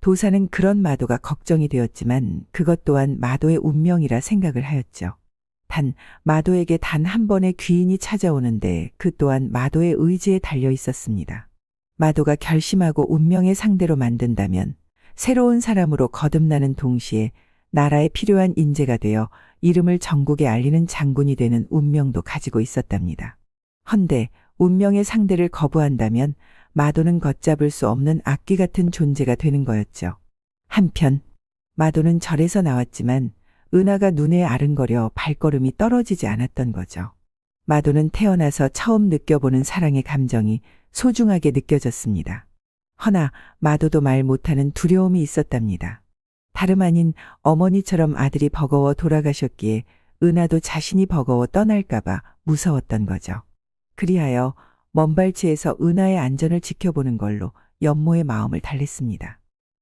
도사는 그런 마도가 걱정이 되었지만 그것 또한 마도의 운명이라 생각을 하였죠. 단 마도에게 단 한 번의 귀인이 찾아오는데 그 또한 마도의 의지에 달려 있었습니다. 마도가 결심하고 운명의 상대로 만든다면 새로운 사람으로 거듭나는 동시에 나라에 필요한 인재가 되어 이름을 전국에 알리는 장군이 되는 운명도 가지고 있었답니다. 헌데 운명의 상대를 거부한다면 마도는 걷잡을 수 없는 악귀 같은 존재가 되는 거였죠. 한편 마도는 절에서 나왔지만 은하가 눈에 아른거려 발걸음이 떨어지지 않았던 거죠. 마도는 태어나서 처음 느껴보는 사랑의 감정이 소중하게 느껴졌습니다. 허나 마도도 말 못하는 두려움이 있었답니다. 다름 아닌 어머니처럼 아들이 버거워 돌아가셨기에 은하도 자신이 버거워 떠날까봐 무서웠던 거죠. 그리하여 먼발치에서 은하의 안전을 지켜보는 걸로 연모의 마음을 달랬습니다.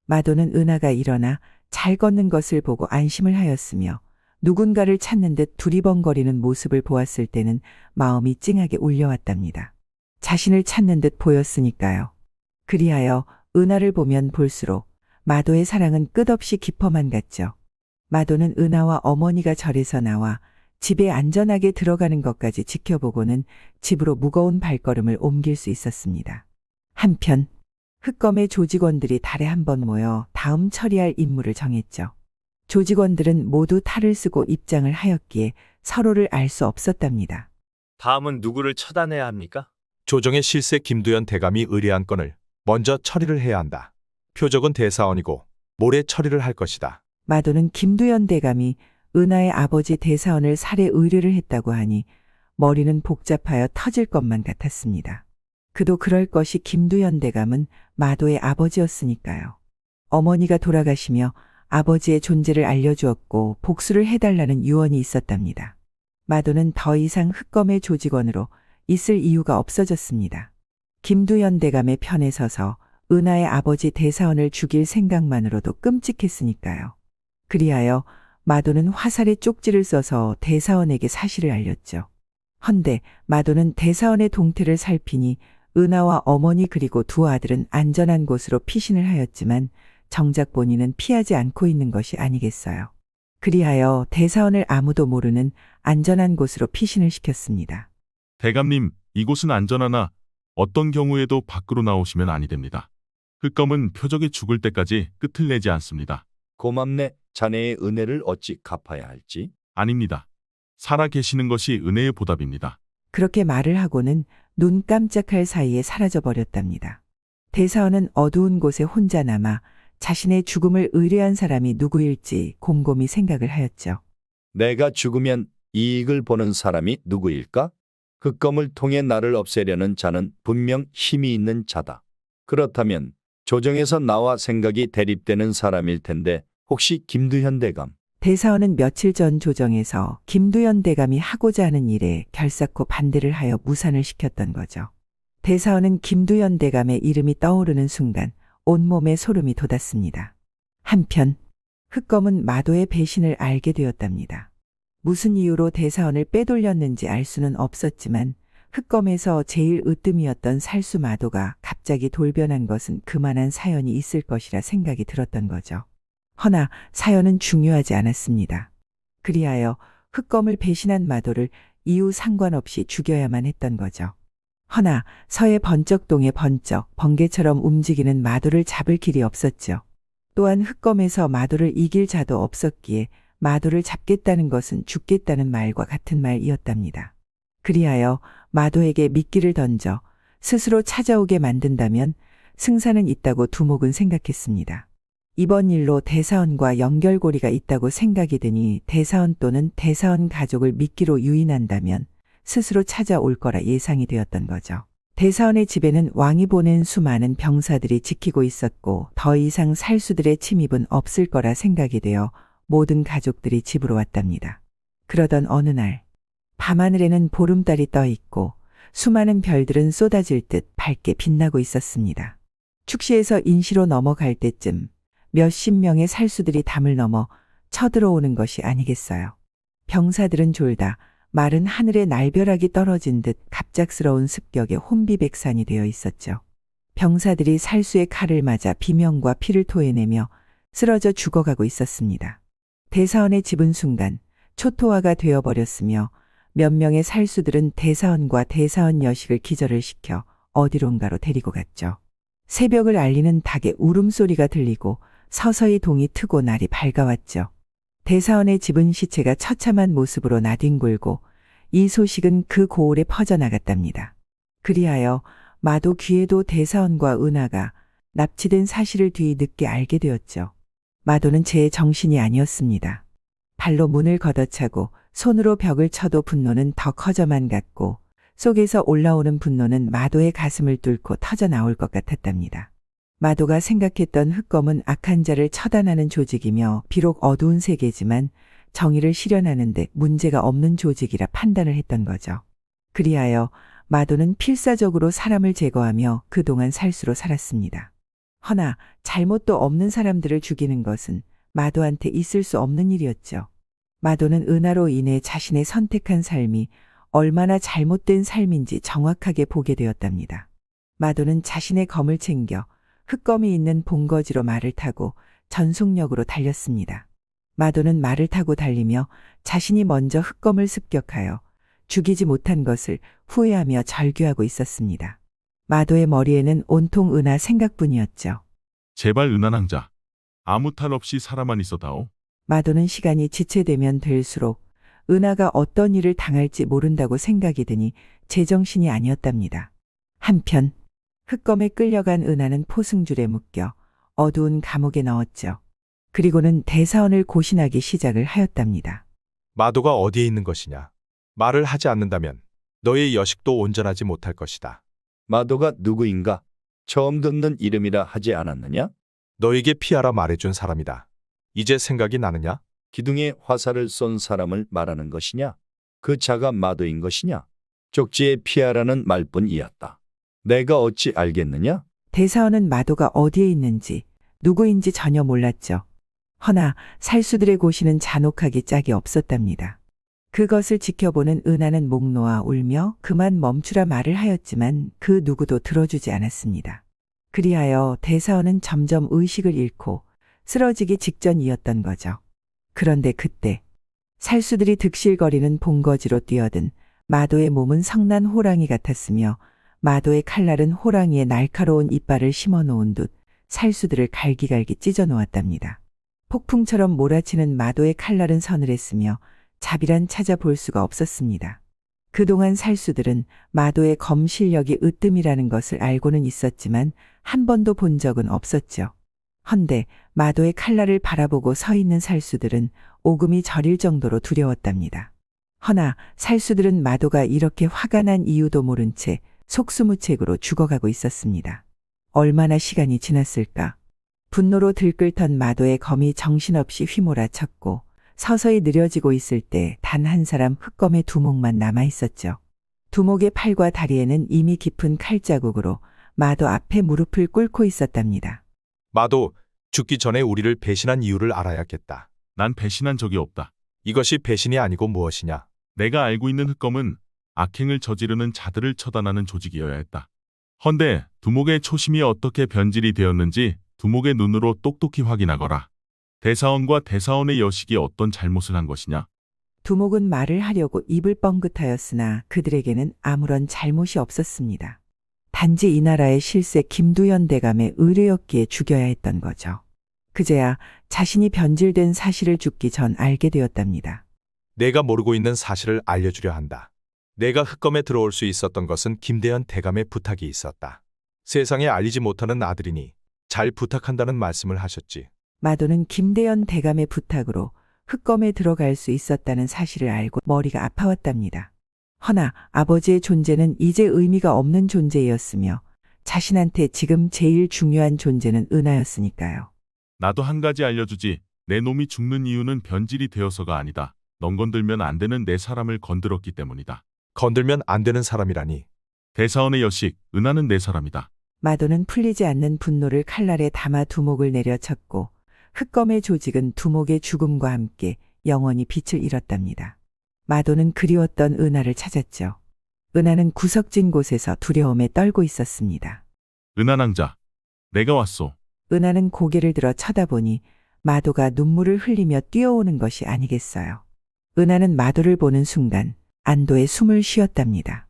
마도는 은하가 일어나 잘 걷는 것을 보고 안심을 하였으며 누군가를 찾는 듯 두리번거리는 모습을 보았을 때는 마음이 찡하게 울려왔답니다. 자신을 찾는 듯 보였으니까요. 그리하여 은하를 보면 볼수록 마도의 사랑은 끝없이 깊어만 갔죠. 마도는 은하와 어머니가 절에서 나와 집에 안전하게 들어가는 것까지 지켜보고는 집으로 무거운 발걸음을 옮길 수 있었습니다. 한편 흑검의 조직원들이 달에 한 번 모여 다음 처리할 임무를 정했죠. 조직원들은 모두 탈을 쓰고 입장을 하였기에 서로를 알 수 없었답니다. 다음은 누구를 처단해야 합니까? 조정의 실세 김두연 대감이 의뢰한 건을 먼저 처리를 해야 한다. 표적은 대사원이고 모레 처리를 할 것이다. 마도는 김두연 대감이 은하의 아버지 대사원을 살해 의뢰를 했다고 하니 머리는 복잡하여 터질 것만 같았습니다. 그도 그럴 것이 김두연 대감은 마도의 아버지였으니까요. 어머니가 돌아가시며 아버지의 존재를 알려주었고 복수를 해달라는 유언이 있었답니다. 마도는 더 이상 흑검의 조직원으로 있을 이유가 없어졌습니다. 김두연 대감의 편에 서서 은하의 아버지 대사원을 죽일 생각만으로도 끔찍했으니까요. 그리하여 마도는 화살에 쪽지를 써서 대사원에게 사실을 알렸죠. 헌데 마도는 대사원의 동태를 살피니 은하와 어머니 그리고 두 아들은 안전한 곳으로 피신을 하였지만 정작 본인은 피하지 않고 있는 것이 아니겠어요. 그리하여 대사원을 아무도 모르는 안전한 곳으로 피신을 시켰습니다. 대감님, 이곳은 안전하나 어떤 경우에도 밖으로 나오시면 아니 됩니다. 흑검은 표적에 죽을 때까지 끝을 내지 않습니다. 고맙네. 자네의 은혜를 어찌 갚아야 할지. 아닙니다. 살아 계시는 것이 은혜의 보답입니다. 그렇게 말을 하고는 눈 깜짝할 사이에 사라져 버렸답니다. 대사원은 어두운 곳에 혼자 남아 자신의 죽음을 의뢰한 사람이 누구일지 곰곰이 생각을 하였죠. 내가 죽으면 이익을 보는 사람이 누구일까? 흑검을 통해 나를 없애려는 자는 분명 힘이 있는 자다. 그렇다면 조정에서 나와 생각이 대립되는 사람일 텐데 혹시 김두현 대감? 대사원은 며칠 전 조정에서 김두현 대감이 하고자 하는 일에 결사코 반대를 하여 무산을 시켰던 거죠. 대사원은 김두현 대감의 이름이 떠오르는 순간 온몸에 소름이 돋았습니다. 한편 흑검은 마도의 배신을 알게 되었답니다. 무슨 이유로 대사원을 빼돌렸는지 알 수는 없었지만 흑검에서 제일 으뜸이었던 살수 마도가 갑자기 돌변한 것은 그만한 사연이 있을 것이라 생각이 들었던 거죠. 허나 사연은 중요하지 않았습니다. 그리하여 흑검을 배신한 마도를 이유 상관없이 죽여야만 했던 거죠. 허나 서해 번쩍동에 번쩍 번개처럼 움직이는 마도를 잡을 길이 없었죠. 또한 흑검에서 마도를 이길 자도 없었기에 마도를 잡겠다는 것은 죽겠다는 말과 같은 말이었답니다. 그리하여 마도에게 미끼를 던져 스스로 찾아오게 만든다면 승산은 있다고 두목은 생각했습니다. 이번 일로 대사원과 연결고리가 있다고 생각이 드니 대사원 또는 대사원 가족을 미끼로 유인한다면 스스로 찾아올 거라 예상이 되었던 거죠. 대사원의 집에는 왕이 보낸 수많은 병사들이 지키고 있었고 더 이상 살수들의 침입은 없을 거라 생각이 되어 모든 가족들이 집으로 왔답니다. 그러던 어느 날 밤하늘에는 보름달이 떠 있고 수많은 별들은 쏟아질 듯 밝게 빛나고 있었습니다. 축시에서 인시로 넘어갈 때쯤 몇십 명의 살수들이 담을 넘어 쳐들어오는 것이 아니겠어요. 병사들은 졸다 마른 하늘에 날벼락이 떨어진 듯 갑작스러운 습격에 혼비백산이 되어 있었죠. 병사들이 살수의 칼을 맞아 비명과 피를 토해내며 쓰러져 죽어가고 있었습니다. 대사원의 집은 순간 초토화가 되어버렸으며 몇 명의 살수들은 대사원과 대사원 여식을 기절을 시켜 어디론가로 데리고 갔죠. 새벽을 알리는 닭의 울음소리가 들리고 서서히 동이 트고 날이 밝아왔죠. 대사원의 집은 시체가 처참한 모습으로 나뒹굴고 이 소식은 그 고을에 퍼져나갔답니다. 그리하여 마도 귀에도 대사원과 은하가 납치된 사실을 뒤늦게 알게 되었죠. 마도는 제 정신이 아니었습니다. 발로 문을 걷어차고 손으로 벽을 쳐도 분노는 더 커져만 갔고 속에서 올라오는 분노는 마도의 가슴을 뚫고 터져나올 것 같았답니다. 마도가 생각했던 흑검은 악한 자를 처단하는 조직이며 비록 어두운 세계지만 정의를 실현하는 데 문제가 없는 조직이라 판단을 했던 거죠. 그리하여 마도는 필사적으로 사람을 제거하며 그동안 살수로 살았습니다. 허나 잘못도 없는 사람들을 죽이는 것은 마도한테 있을 수 없는 일이었죠. 마도는 은하로 인해 자신의 선택한 삶이 얼마나 잘못된 삶인지 정확하게 보게 되었답니다. 마도는 자신의 검을 챙겨 흑검이 있는 본거지로 말을 타고 전속력으로 달렸습니다. 마도는 말을 타고 달리며 자신이 먼저 흑검을 습격하여 죽이지 못한 것을 후회하며 절규하고 있었습니다. 마도의 머리에는 온통 은하 생각뿐이었죠. 제발 은하낭자. 아무 탈 없이 살아만 있어다오. 마도는 시간이 지체되면 될수록 은하가 어떤 일을 당할지 모른다고 생각이 드니 제정신이 아니었답니다. 한편 흑검에 끌려간 은하는 포승줄에 묶여 어두운 감옥에 넣었죠. 그리고는 대사원을 고신하기 시작을 하였답니다. 마도가 어디에 있는 것이냐? 말을 하지 않는다면 너의 여식도 온전하지 못할 것이다. 마도가 누구인가? 처음 듣는 이름이라 하지 않았느냐? 너에게 피하라 말해준 사람이다. 이제 생각이 나느냐? 기둥에 화살을 쏜 사람을 말하는 것이냐? 그 자가 마도인 것이냐? 쪽지에 피하라는 말뿐이었다. 내가 어찌 알겠느냐? 대사원은 마도가 어디에 있는지 누구인지 전혀 몰랐죠. 허나 살수들의 고시는 잔혹하기 짝이 없었답니다. 그것을 지켜보는 은하는 목 놓아 울며 그만 멈추라 말을 하였지만 그 누구도 들어주지 않았습니다. 그리하여 대사원은 점점 의식을 잃고 쓰러지기 직전이었던 거죠. 그런데 그때 살수들이 득실거리는 본거지로 뛰어든 마도의 몸은 성난 호랑이 같았으며 마도의 칼날은 호랑이의 날카로운 이빨을 심어놓은 듯 살수들을 갈기갈기 찢어놓았답니다. 폭풍처럼 몰아치는 마도의 칼날은 서늘했으며 자비란 찾아볼 수가 없었습니다. 그동안 살수들은 마도의 검 실력이 으뜸이라는 것을 알고는 있었지만 한 번도 본 적은 없었죠. 헌데 마도의 칼날을 바라보고 서 있는 살수들은 오금이 저릴 정도로 두려웠답니다. 허나 살수들은 마도가 이렇게 화가 난 이유도 모른 채 속수무책으로 죽어가고 있었습니다. 얼마나 시간이 지났을까? 분노로 들끓던 마도의 검이 정신없이 휘몰아쳤고 서서히 느려지고 있을 때 단 한 사람 흑검의 두목만 남아 있었죠. 두목의 팔과 다리에는 이미 깊은 칼자국으로 마도 앞에 무릎을 꿇고 있었답니다. 마도, 죽기 전에 우리를 배신한 이유를 알아야겠다. 난 배신한 적이 없다. 이것이 배신이 아니고 무엇이냐? 내가 알고 있는 흑검은 악행을 저지르는 자들을 처단하는 조직이어야 했다. 헌데 두목의 초심이 어떻게 변질이 되었는지 두목의 눈으로 똑똑히 확인하거라. 대사원과 대사원의 여식이 어떤 잘못을 한 것이냐? 두목은 말을 하려고 입을 뻥긋하였으나 그들에게는 아무런 잘못이 없었습니다. 단지 이 나라의 실세 김두현 대감의 의뢰였기에 죽여야 했던 거죠. 그제야 자신이 변질된 사실을 죽기 전 알게 되었답니다. 내가 모르고 있는 사실을 알려주려 한다. 내가 흑검에 들어올 수 있었던 것은 김대현 대감의 부탁이 있었다. 세상에 알리지 못하는 아들이니 잘 부탁한다는 말씀을 하셨지. 마도는 김대현 대감의 부탁으로 흑검에 들어갈 수 있었다는 사실을 알고 머리가 아파왔답니다. 허나 아버지의 존재는 이제 의미가 없는 존재였으며 자신한테 지금 제일 중요한 존재는 은하였으니까요. 나도 한 가지 알려주지. 내 놈이 죽는 이유는 변질이 되어서가 아니다. 넌 건들면 안 되는 내 사람을 건드렸기 때문이다. 건들면 안 되는 사람이라니. 대사원의 여식, 은하는 내 사람이다. 마도는 풀리지 않는 분노를 칼날에 담아 두목을 내려쳤고 흑검의 조직은 두목의 죽음과 함께 영원히 빛을 잃었답니다. 마도는 그리웠던 은하를 찾았죠. 은하는 구석진 곳에서 두려움에 떨고 있었습니다. 은하 낭자, 내가 왔소. 은하는 고개를 들어 쳐다보니 마도가 눈물을 흘리며 뛰어오는 것이 아니겠어요. 은하는 마도를 보는 순간 안도의 숨을 쉬었답니다.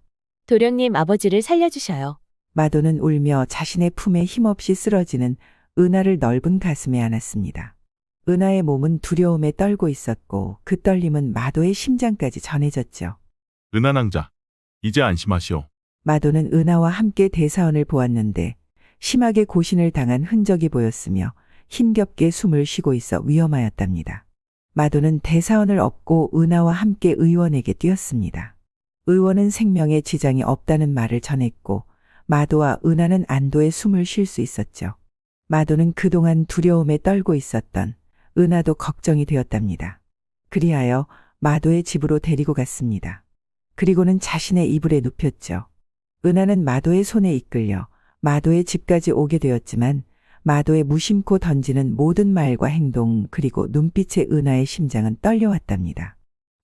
도령님 아버지를 살려주셔요. 마도는 울며 자신의 품에 힘없이 쓰러지는 은하를 넓은 가슴에 안았습니다. 은하의 몸은 두려움에 떨고 있었고 그 떨림은 마도의 심장까지 전해졌죠. 은하 낭자, 이제 안심하시오. 마도는 은하와 함께 대사원을 보았는데 심하게 고신을 당한 흔적이 보였으며 힘겹게 숨을 쉬고 있어 위험하였답니다. 마도는 대사원을 업고 은하와 함께 의원에게 뛰었습니다. 의원은 생명에 지장이 없다는 말을 전했고 마도와 은하는 안도의 숨을 쉴 수 있었죠. 마도는 그동안 두려움에 떨고 있었던 은하도 걱정이 되었답니다. 그리하여 마도의 집으로 데리고 갔습니다. 그리고는 자신의 이불에 눕혔죠. 은하는 마도의 손에 이끌려 마도의 집까지 오게 되었지만 마도의 무심코 던지는 모든 말과 행동 그리고 눈빛의 은하의 심장은 떨려왔답니다.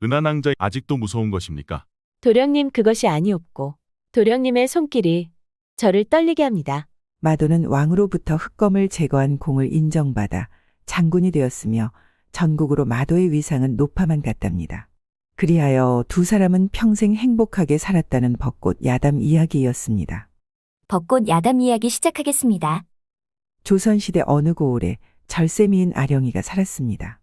은하 낭자 아직도 무서운 것입니까? 도령님 그것이 아니옵고 도령님의 손길이 저를 떨리게 합니다. 마도는 왕으로부터 흑검을 제거한 공을 인정받아 장군이 되었으며 전국으로 마도의 위상은 높아만 갔답니다. 그리하여 두 사람은 평생 행복하게 살았다는 벚꽃 야담 이야기였습니다. 벚꽃 야담 이야기 시작하겠습니다. 조선시대 어느 고을에 절세미인 아령이가 살았습니다.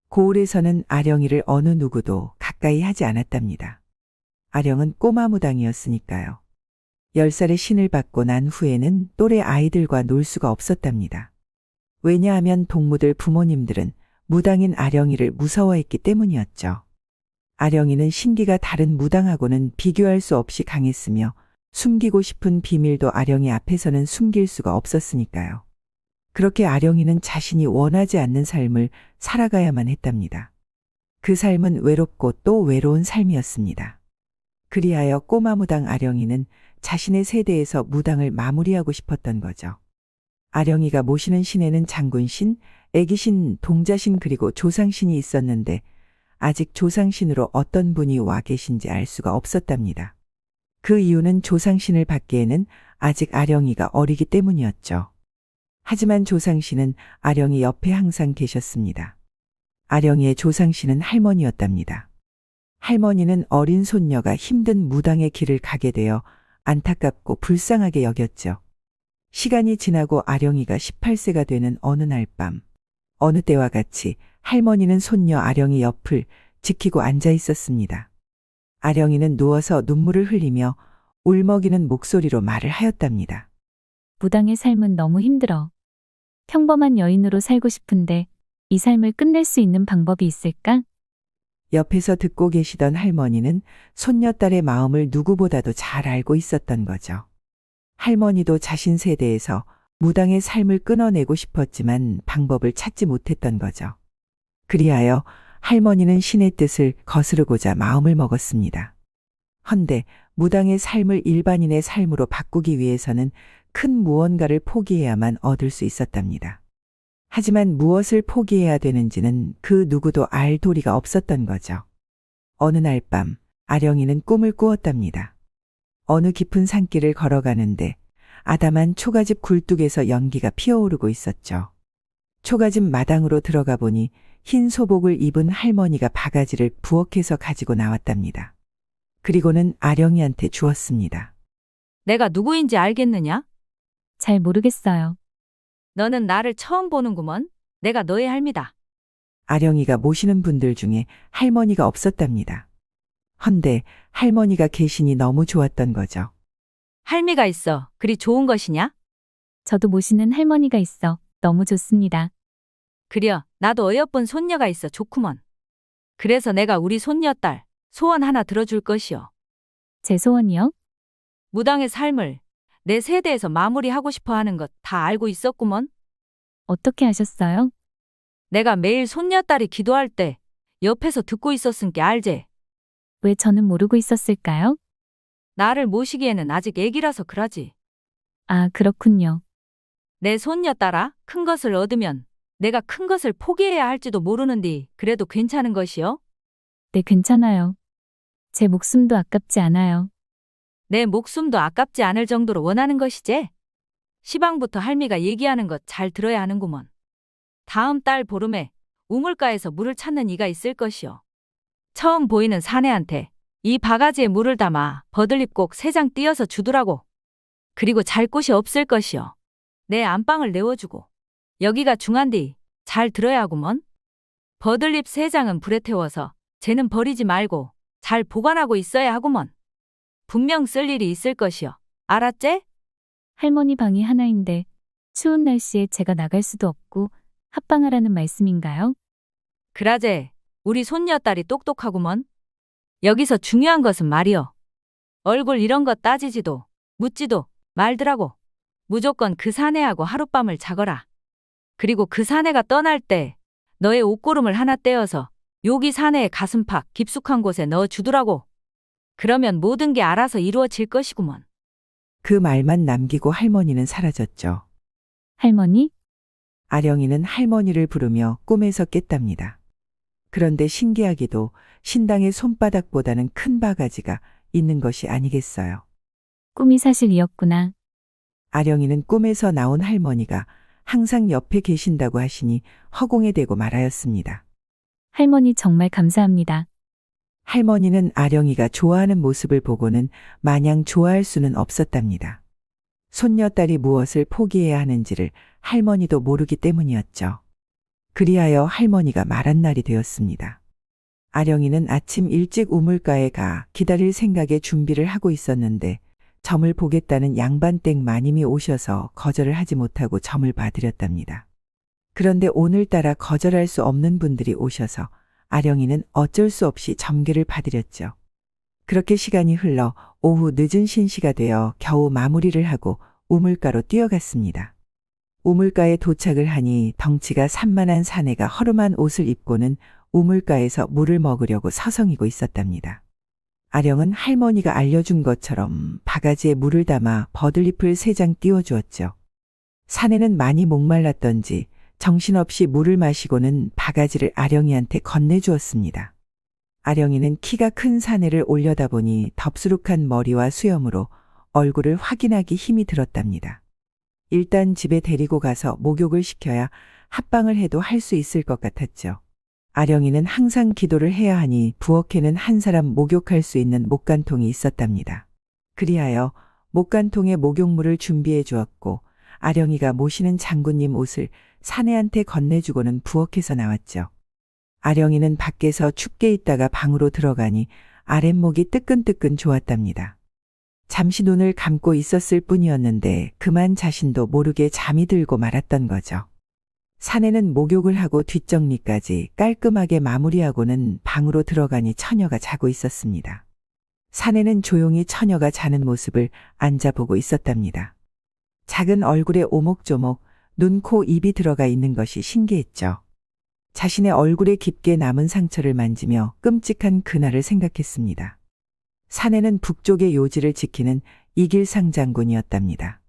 고을에서는 아령이를 어느 누구도 가까이 하지 않았답니다. 아령은 꼬마 무당이었으니까요. 10살의 신을 받고 난 후에는 또래 아이들과 놀 수가 없었답니다. 왜냐하면 동무들 부모님들은 무당인 아령이를 무서워했기 때문이었죠. 아령이는 신기가 다른 무당하고는 비교할 수 없이 강했으며 숨기고 싶은 비밀도 아령이 앞에서는 숨길 수가 없었으니까요. 그렇게 아령이는 자신이 원하지 않는 삶을 살아가야만 했답니다. 그 삶은 외롭고 또 외로운 삶이었습니다. 그리하여 꼬마 무당 아령이는 자신의 세대에서 무당을 마무리하고 싶었던 거죠. 아령이가 모시는 신에는 장군신, 애기신, 동자신 그리고 조상신이 있었는데 아직 조상신으로 어떤 분이 와 계신지 알 수가 없었답니다. 그 이유는 조상신을 받기에는 아직 아령이가 어리기 때문이었죠. 하지만 조상신은 아령이 옆에 항상 계셨습니다. 아령이의 조상신은 할머니였답니다. 할머니는 어린 손녀가 힘든 무당의 길을 가게 되어 안타깝고 불쌍하게 여겼죠. 시간이 지나고 아령이가 18세가 되는 어느 날 밤, 어느 때와 같이 할머니는 손녀 아령이 옆을 지키고 앉아 있었습니다. 아령이는 누워서 눈물을 흘리며 울먹이는 목소리로 말을 하였답니다. 무당의 삶은 너무 힘들어. 평범한 여인으로 살고 싶은데 이 삶을 끝낼 수 있는 방법이 있을까? 옆에서 듣고 계시던 할머니는 손녀딸의 마음을 누구보다도 잘 알고 있었던 거죠. 할머니도 자신 세대에서 무당의 삶을 끊어내고 싶었지만 방법을 찾지 못했던 거죠. 그리하여 할머니는 신의 뜻을 거스르고자 마음을 먹었습니다. 헌데 무당의 삶을 일반인의 삶으로 바꾸기 위해서는 큰 무언가를 포기해야만 얻을 수 있었답니다. 하지만 무엇을 포기해야 되는지는 그 누구도 알 도리가 없었던 거죠. 어느 날 밤 아령이는 꿈을 꾸었답니다. 어느 깊은 산길을 걸어가는데 아담한 초가집 굴뚝에서 연기가 피어오르고 있었죠. 초가집 마당으로 들어가 보니 흰 소복을 입은 할머니가 바가지를 부엌에서 가지고 나왔답니다. 그리고는 아령이한테 주었습니다. 내가 누구인지 알겠느냐? 잘 모르겠어요. 너는 나를 처음 보는구먼. 내가 너의 할미다. 아령이가 모시는 분들 중에 할머니가 없었답니다. 헌데 할머니가 계시니 너무 좋았던 거죠. 할미가 있어. 그리 좋은 것이냐? 저도 모시는 할머니가 있어. 너무 좋습니다. 그려, 나도 어여쁜 손녀가 있어 좋구먼. 그래서 내가 우리 손녀딸 소원 하나 들어줄 것이요. 제 소원이요? 무당의 삶을 내 세대에서 마무리하고 싶어 하는 것 다 알고 있었구먼. 어떻게 아셨어요? 내가 매일 손녀딸이 기도할 때 옆에서 듣고 있었은께 알제. 왜 저는 모르고 있었을까요? 나를 모시기에는 아직 애기라서 그러지. 아, 그렇군요. 내 손녀딸아, 큰 것을 얻으면 내가 큰 것을 포기해야 할지도 모르는디 그래도 괜찮은 것이요? 네, 괜찮아요. 제 목숨도 아깝지 않아요. 내 목숨도 아깝지 않을 정도로 원하는 것이제? 시방부터 할미가 얘기하는 것 잘 들어야 하는구먼. 다음 달 보름에 우물가에서 물을 찾는 이가 있을 것이요. 처음 보이는 사내한테 이 바가지에 물을 담아 버들잎 꼭 3장 띄어서 주더라고. 그리고 잘 곳이 없을 것이요. 내 안방을 내어주고. 여기가 중한디 잘 들어야 하구먼. 버들잎 3장은 불에 태워서 쟤는 버리지 말고 잘 보관하고 있어야 하구먼. 분명 쓸 일이 있을 것이요. 알았제? 할머니 방이 하나인데 추운 날씨에 제가 나갈 수도 없고 합방하라는 말씀인가요? 그라제, 우리 손녀딸이 똑똑하구먼. 여기서 중요한 것은 말이요. 얼굴 이런 것 따지지도 묻지도 말더라고. 무조건 그 사내하고 하룻밤을 자거라. 그리고 그 사내가 떠날 때 너의 옷고름을 하나 떼어서 여기 사내의 가슴팍 깊숙한 곳에 넣어주더라고. 그러면 모든 게 알아서 이루어질 것이구먼. 그 말만 남기고 할머니는 사라졌죠. 할머니? 아령이는 할머니를 부르며 꿈에서 깼답니다. 그런데 신기하게도 신당의 손바닥보다는 큰 바가지가 있는 것이 아니겠어요. 꿈이 사실이었구나. 아령이는 꿈에서 나온 할머니가 항상 옆에 계신다고 하시니 허공에 대고 말하였습니다. 할머니 정말 감사합니다. 할머니는 아령이가 좋아하는 모습을 보고는 마냥 좋아할 수는 없었답니다. 손녀딸이 무엇을 포기해야 하는지를 할머니도 모르기 때문이었죠. 그리하여 할머니가 말한 날이 되었습니다. 아령이는 아침 일찍 우물가에 가 기다릴 생각에 준비를 하고 있었는데 점을 보겠다는 양반댁 마님이 오셔서 거절을 하지 못하고 점을 봐드렸답니다. 그런데 오늘따라 거절할 수 없는 분들이 오셔서 아령이는 어쩔 수 없이 점괘를 봐드렸죠. 그렇게 시간이 흘러 오후 늦은 신시가 되어 겨우 마무리를 하고 우물가로 뛰어갔습니다. 우물가에 도착을 하니 덩치가 산만한 사내가 허름한 옷을 입고는 우물가에서 물을 먹으려고 서성이고 있었답니다. 아령은 할머니가 알려준 것처럼 바가지에 물을 담아 버들잎을 3장 띄워주었죠. 사내는 많이 목말랐던지 정신없이 물을 마시고는 바가지를 아령이한테 건네주었습니다. 아령이는 키가 큰 사내를 올려다보니 덥수룩한 머리와 수염으로 얼굴을 확인하기 힘이 들었답니다. 일단 집에 데리고 가서 목욕을 시켜야 합방을 해도 할 수 있을 것 같았죠. 아령이는 항상 기도를 해야 하니 부엌에는 한 사람 목욕할 수 있는 목간통이 있었답니다. 그리하여 목간통에 목욕물을 준비해 주었고 아령이가 모시는 장군님 옷을 사내한테 건네주고는 부엌에서 나왔죠. 아령이는 밖에서 춥게 있다가 방으로 들어가니 아랫목이 뜨끈뜨끈 좋았답니다. 잠시 눈을 감고 있었을 뿐이었는데 그만 자신도 모르게 잠이 들고 말았던 거죠. 사내는 목욕을 하고 뒷정리까지 깔끔하게 마무리하고는 방으로 들어가니 처녀가 자고 있었습니다. 사내는 조용히 처녀가 자는 모습을 앉아보고 있었답니다. 작은 얼굴에 오목조목 눈, 코, 입이 들어가 있는 것이 신기했죠. 자신의 얼굴에 깊게 남은 상처를 만지며 끔찍한 그날을 생각했습니다. 사내는 북쪽의 요지를 지키는 이길상 장군이었답니다.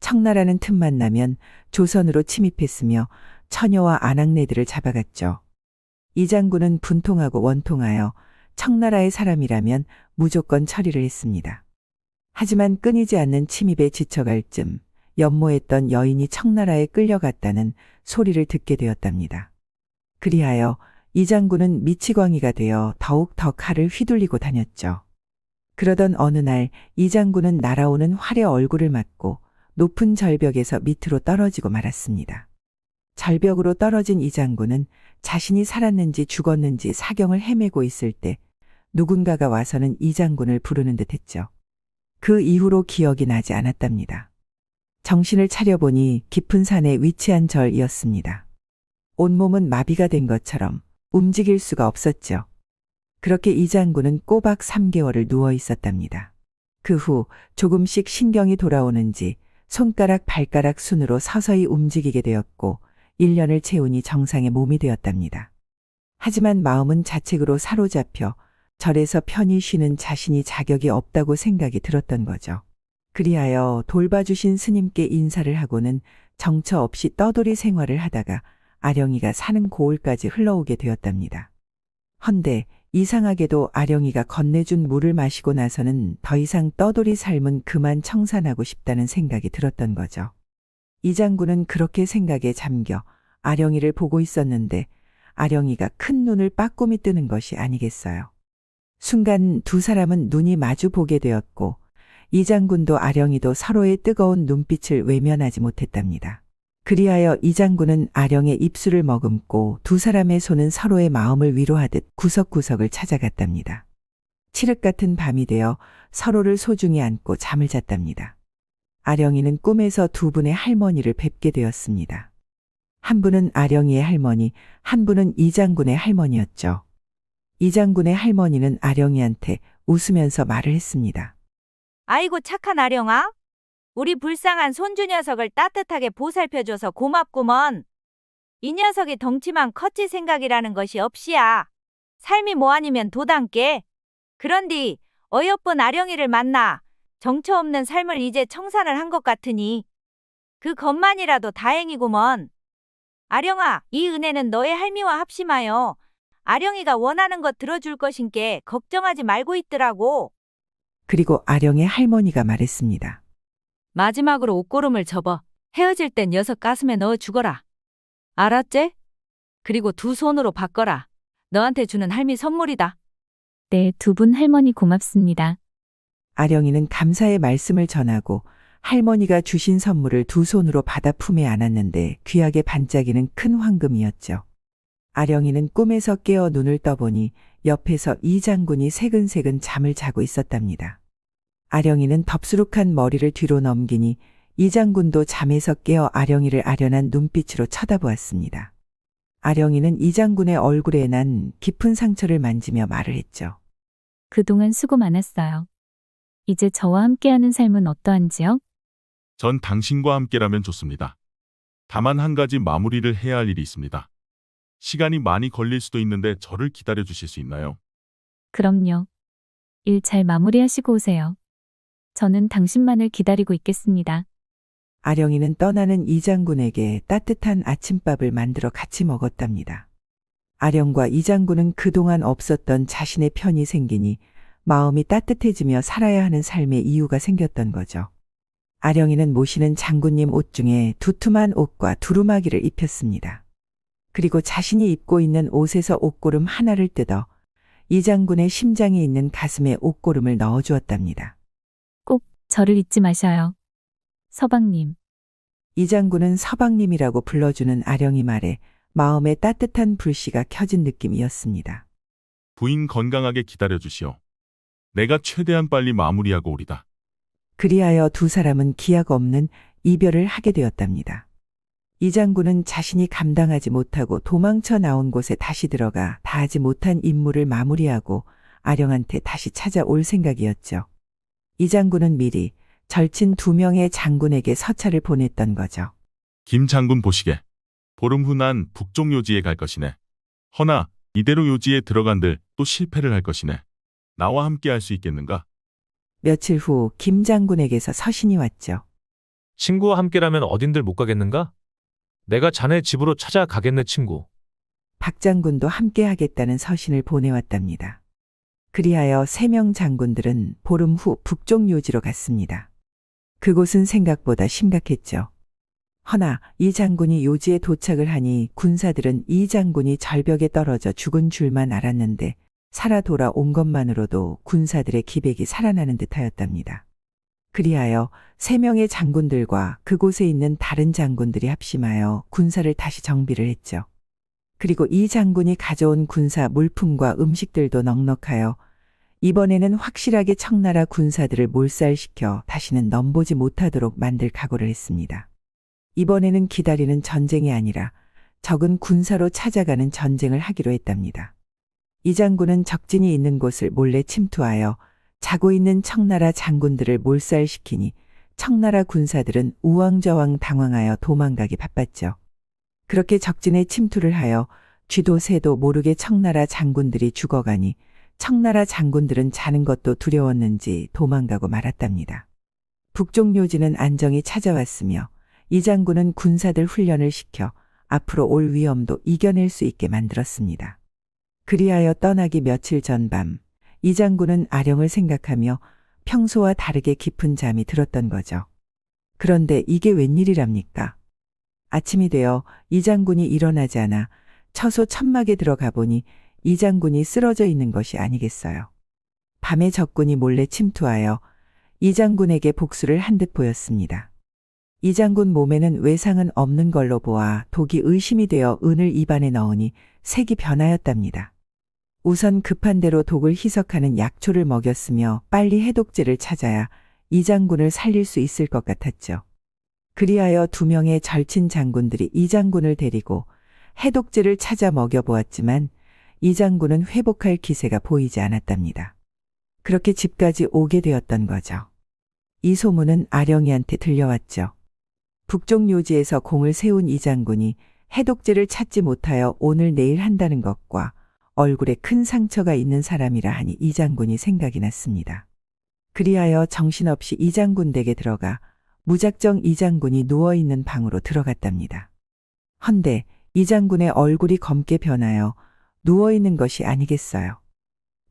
청나라는 틈만 나면 조선으로 침입했으며 처녀와 아낙네들을 잡아갔죠. 이 장군은 분통하고 원통하여 청나라의 사람이라면 무조건 처리를 했습니다. 하지만 끊이지 않는 침입에 지쳐갈 쯤 연모했던 여인이 청나라에 끌려갔다는 소리를 듣게 되었답니다. 그리하여 이 장군은 미치광이가 되어 더욱 더 칼을 휘둘리고 다녔죠. 그러던 어느 날 이 장군은 날아오는 활의 얼굴을 맞고 높은 절벽에서 밑으로 떨어지고 말았습니다. 절벽으로 떨어진 이 장군은 자신이 살았는지 죽었는지 사경을 헤매고 있을 때 누군가가 와서는 이 장군을 부르는 듯 했죠. 그 이후로 기억이 나지 않았답니다. 정신을 차려보니 깊은 산에 위치한 절이었습니다. 온몸은 마비가 된 것처럼 움직일 수가 없었죠. 그렇게 이 장군은 꼬박 3개월을 누워 있었답니다. 그 후 조금씩 신경이 돌아오는지 손가락, 발가락 순으로 서서히 움직이게 되었고 1년을 채우니 정상의 몸이 되었답니다. 하지만 마음은 자책으로 사로잡혀 절에서 편히 쉬는 자신이 자격이 없다고 생각이 들었던 거죠. 그리하여 돌봐주신 스님께 인사를 하고는 정처 없이 떠돌이 생활을 하다가 아령이가 사는 고을까지 흘러오게 되었답니다. 헌데 이상하게도 아령이가 건네준 물을 마시고 나서는 더 이상 떠돌이 삶은 그만 청산하고 싶다는 생각이 들었던 거죠. 이 장군은 그렇게 생각에 잠겨 아령이를 보고 있었는데 아령이가 큰 눈을 빠꾸미 뜨는 것이 아니겠어요. 순간 두 사람은 눈이 마주 보게 되었고 이 장군도 아령이도 서로의 뜨거운 눈빛을 외면하지 못했답니다. 그리하여 이 장군은 아령의 입술을 머금고 두 사람의 손은 서로의 마음을 위로하듯 구석구석을 찾아갔답니다. 칠흑 같은 밤이 되어 서로를 소중히 안고 잠을 잤답니다. 아령이는 꿈에서 두 분의 할머니를 뵙게 되었습니다. 한 분은 아령이의 할머니, 한 분은 이 장군의 할머니였죠. 이 장군의 할머니는 아령이한테 웃으면서 말을 했습니다. 아이고 착한 아령아. 우리 불쌍한 손주 녀석을 따뜻하게 보살펴줘서 고맙구먼. 이 녀석이 덩치만 컸지 생각이라는 것이 없이야. 삶이 뭐 아니면 도단께. 그런디 어여쁜 아령이를 만나 정처 없는 삶을 이제 청산을 한 것 같으니 그 것만이라도 다행이구먼. 아령아, 이 은혜는 너의 할미와 합심하여 아령이가 원하는 것 들어줄 것인께 걱정하지 말고 있더라고. 그리고 아령의 할머니가 말했습니다. 마지막으로 옷고름을 접어 헤어질 땐 녀석 가슴에 넣어 주거라. 알았제? 그리고 두 손으로 바꿔라. 너한테 주는 할미 선물이다. 네, 두 분 할머니 고맙습니다. 아령이는 감사의 말씀을 전하고 할머니가 주신 선물을 두 손으로 받아 품에 안았는데 귀하게 반짝이는 큰 황금이었죠. 아령이는 꿈에서 깨어 눈을 떠보니 옆에서 이 장군이 새근새근 잠을 자고 있었답니다. 아령이는 덥수룩한 머리를 뒤로 넘기니 이 장군도 잠에서 깨어 아령이를 아련한 눈빛으로 쳐다보았습니다. 아령이는 이 장군의 얼굴에 난 깊은 상처를 만지며 말을 했죠. 그동안 수고 많았어요. 이제 저와 함께하는 삶은 어떠한지요? 전 당신과 함께라면 좋습니다. 다만 한 가지 마무리를 해야 할 일이 있습니다. 시간이 많이 걸릴 수도 있는데 저를 기다려 주실 수 있나요? 그럼요. 일 잘 마무리하시고 오세요. 저는 당신만을 기다리고 있겠습니다. 아령이는 떠나는 이 장군에게 따뜻한 아침밥을 만들어 같이 먹었답니다. 아령과 이 장군은 그동안 없었던 자신의 편이 생기니 마음이 따뜻해지며 살아야 하는 삶의 이유가 생겼던 거죠. 아령이는 모시는 장군님 옷 중에 두툼한 옷과 두루마기를 입혔습니다. 그리고 자신이 입고 있는 옷에서 옷고름 하나를 뜯어 이 장군의 심장이 있는 가슴에 옷고름을 넣어주었답니다. 꼭 저를 잊지 마셔요. 서방님. 이 장군은 서방님이라고 불러주는 아령이 말에 마음에 따뜻한 불씨가 켜진 느낌이었습니다. 부인 건강하게 기다려주시오. 내가 최대한 빨리 마무리하고 오리다. 그리하여 두 사람은 기약 없는 이별을 하게 되었답니다. 이 장군은 자신이 감당하지 못하고 도망쳐 나온 곳에 다시 들어가 다하지 못한 임무를 마무리하고 아령한테 다시 찾아올 생각이었죠. 이 장군은 미리 절친 2명의 장군에게 서찰을 보냈던 거죠. 김 장군 보시게. 보름 후 난 북쪽 요지에 갈 것이네. 허나 이대로 요지에 들어간들 또 실패를 할 것이네. 나와 함께 할 수 있겠는가? 며칠 후 김 장군에게서 서신이 왔죠. 친구와 함께라면 어딘들 못 가겠는가? 내가 자네 집으로 찾아가겠네 친구. 박 장군도 함께 하겠다는 서신을 보내왔답니다. 그리하여 3명 장군들은 보름 후 북쪽 요지로 갔습니다. 그곳은 생각보다 심각했죠. 허나 이 장군이 요지에 도착을 하니 군사들은 이 장군이 절벽에 떨어져 죽은 줄만 알았는데 살아 돌아온 것만으로도 군사들의 기백이 살아나는 듯하였답니다. 그리하여 3명의 장군들과 그곳에 있는 다른 장군들이 합심하여 군사를 다시 정비를 했죠. 그리고 이 장군이 가져온 군사 물품과 음식들도 넉넉하여 이번에는 확실하게 청나라 군사들을 몰살시켜 다시는 넘보지 못하도록 만들 각오를 했습니다. 이번에는 기다리는 전쟁이 아니라 적은 군사로 찾아가는 전쟁을 하기로 했답니다. 이 장군은 적진이 있는 곳을 몰래 침투하여 자고 있는 청나라 장군들을 몰살시키니 청나라 군사들은 우왕좌왕 당황하여 도망가기 바빴죠. 그렇게 적진에 침투를 하여 쥐도 새도 모르게 청나라 장군들이 죽어가니 청나라 장군들은 자는 것도 두려웠는지 도망가고 말았답니다. 북쪽 요지는 안정이 찾아왔으며 이 장군은 군사들 훈련을 시켜 앞으로 올 위험도 이겨낼 수 있게 만들었습니다. 그리하여 떠나기 며칠 전 밤, 이 장군은 아령을 생각하며 평소와 다르게 깊은 잠이 들었던 거죠. 그런데 이게 웬일이랍니까? 아침이 되어 이 장군이 일어나지 않아 처소 천막에 들어가 보니 이 장군이 쓰러져 있는 것이 아니겠어요. 밤에 적군이 몰래 침투하여 이 장군에게 복수를 한 듯 보였습니다. 이 장군 몸에는 외상은 없는 걸로 보아 독이 의심이 되어 은을 입안에 넣으니 색이 변하였답니다. 우선 급한 대로 독을 희석하는 약초를 먹였으며 빨리 해독제를 찾아야 이 장군을 살릴 수 있을 것 같았죠. 그리하여 2명의 절친 장군들이 이 장군을 데리고 해독제를 찾아 먹여보았지만 이 장군은 회복할 기세가 보이지 않았답니다. 그렇게 집까지 오게 되었던 거죠. 이 소문은 아령이한테 들려왔죠. 북쪽 요지에서 공을 세운 이 장군이 해독제를 찾지 못하여 오늘 내일 한다는 것과 얼굴에 큰 상처가 있는 사람이라 하니 이 장군이 생각이 났습니다. 그리하여 정신없이 이 장군 댁에 들어가 무작정 이 장군이 누워있는 방으로 들어갔답니다. 헌데 이 장군의 얼굴이 검게 변하여 누워있는 것이 아니겠어요.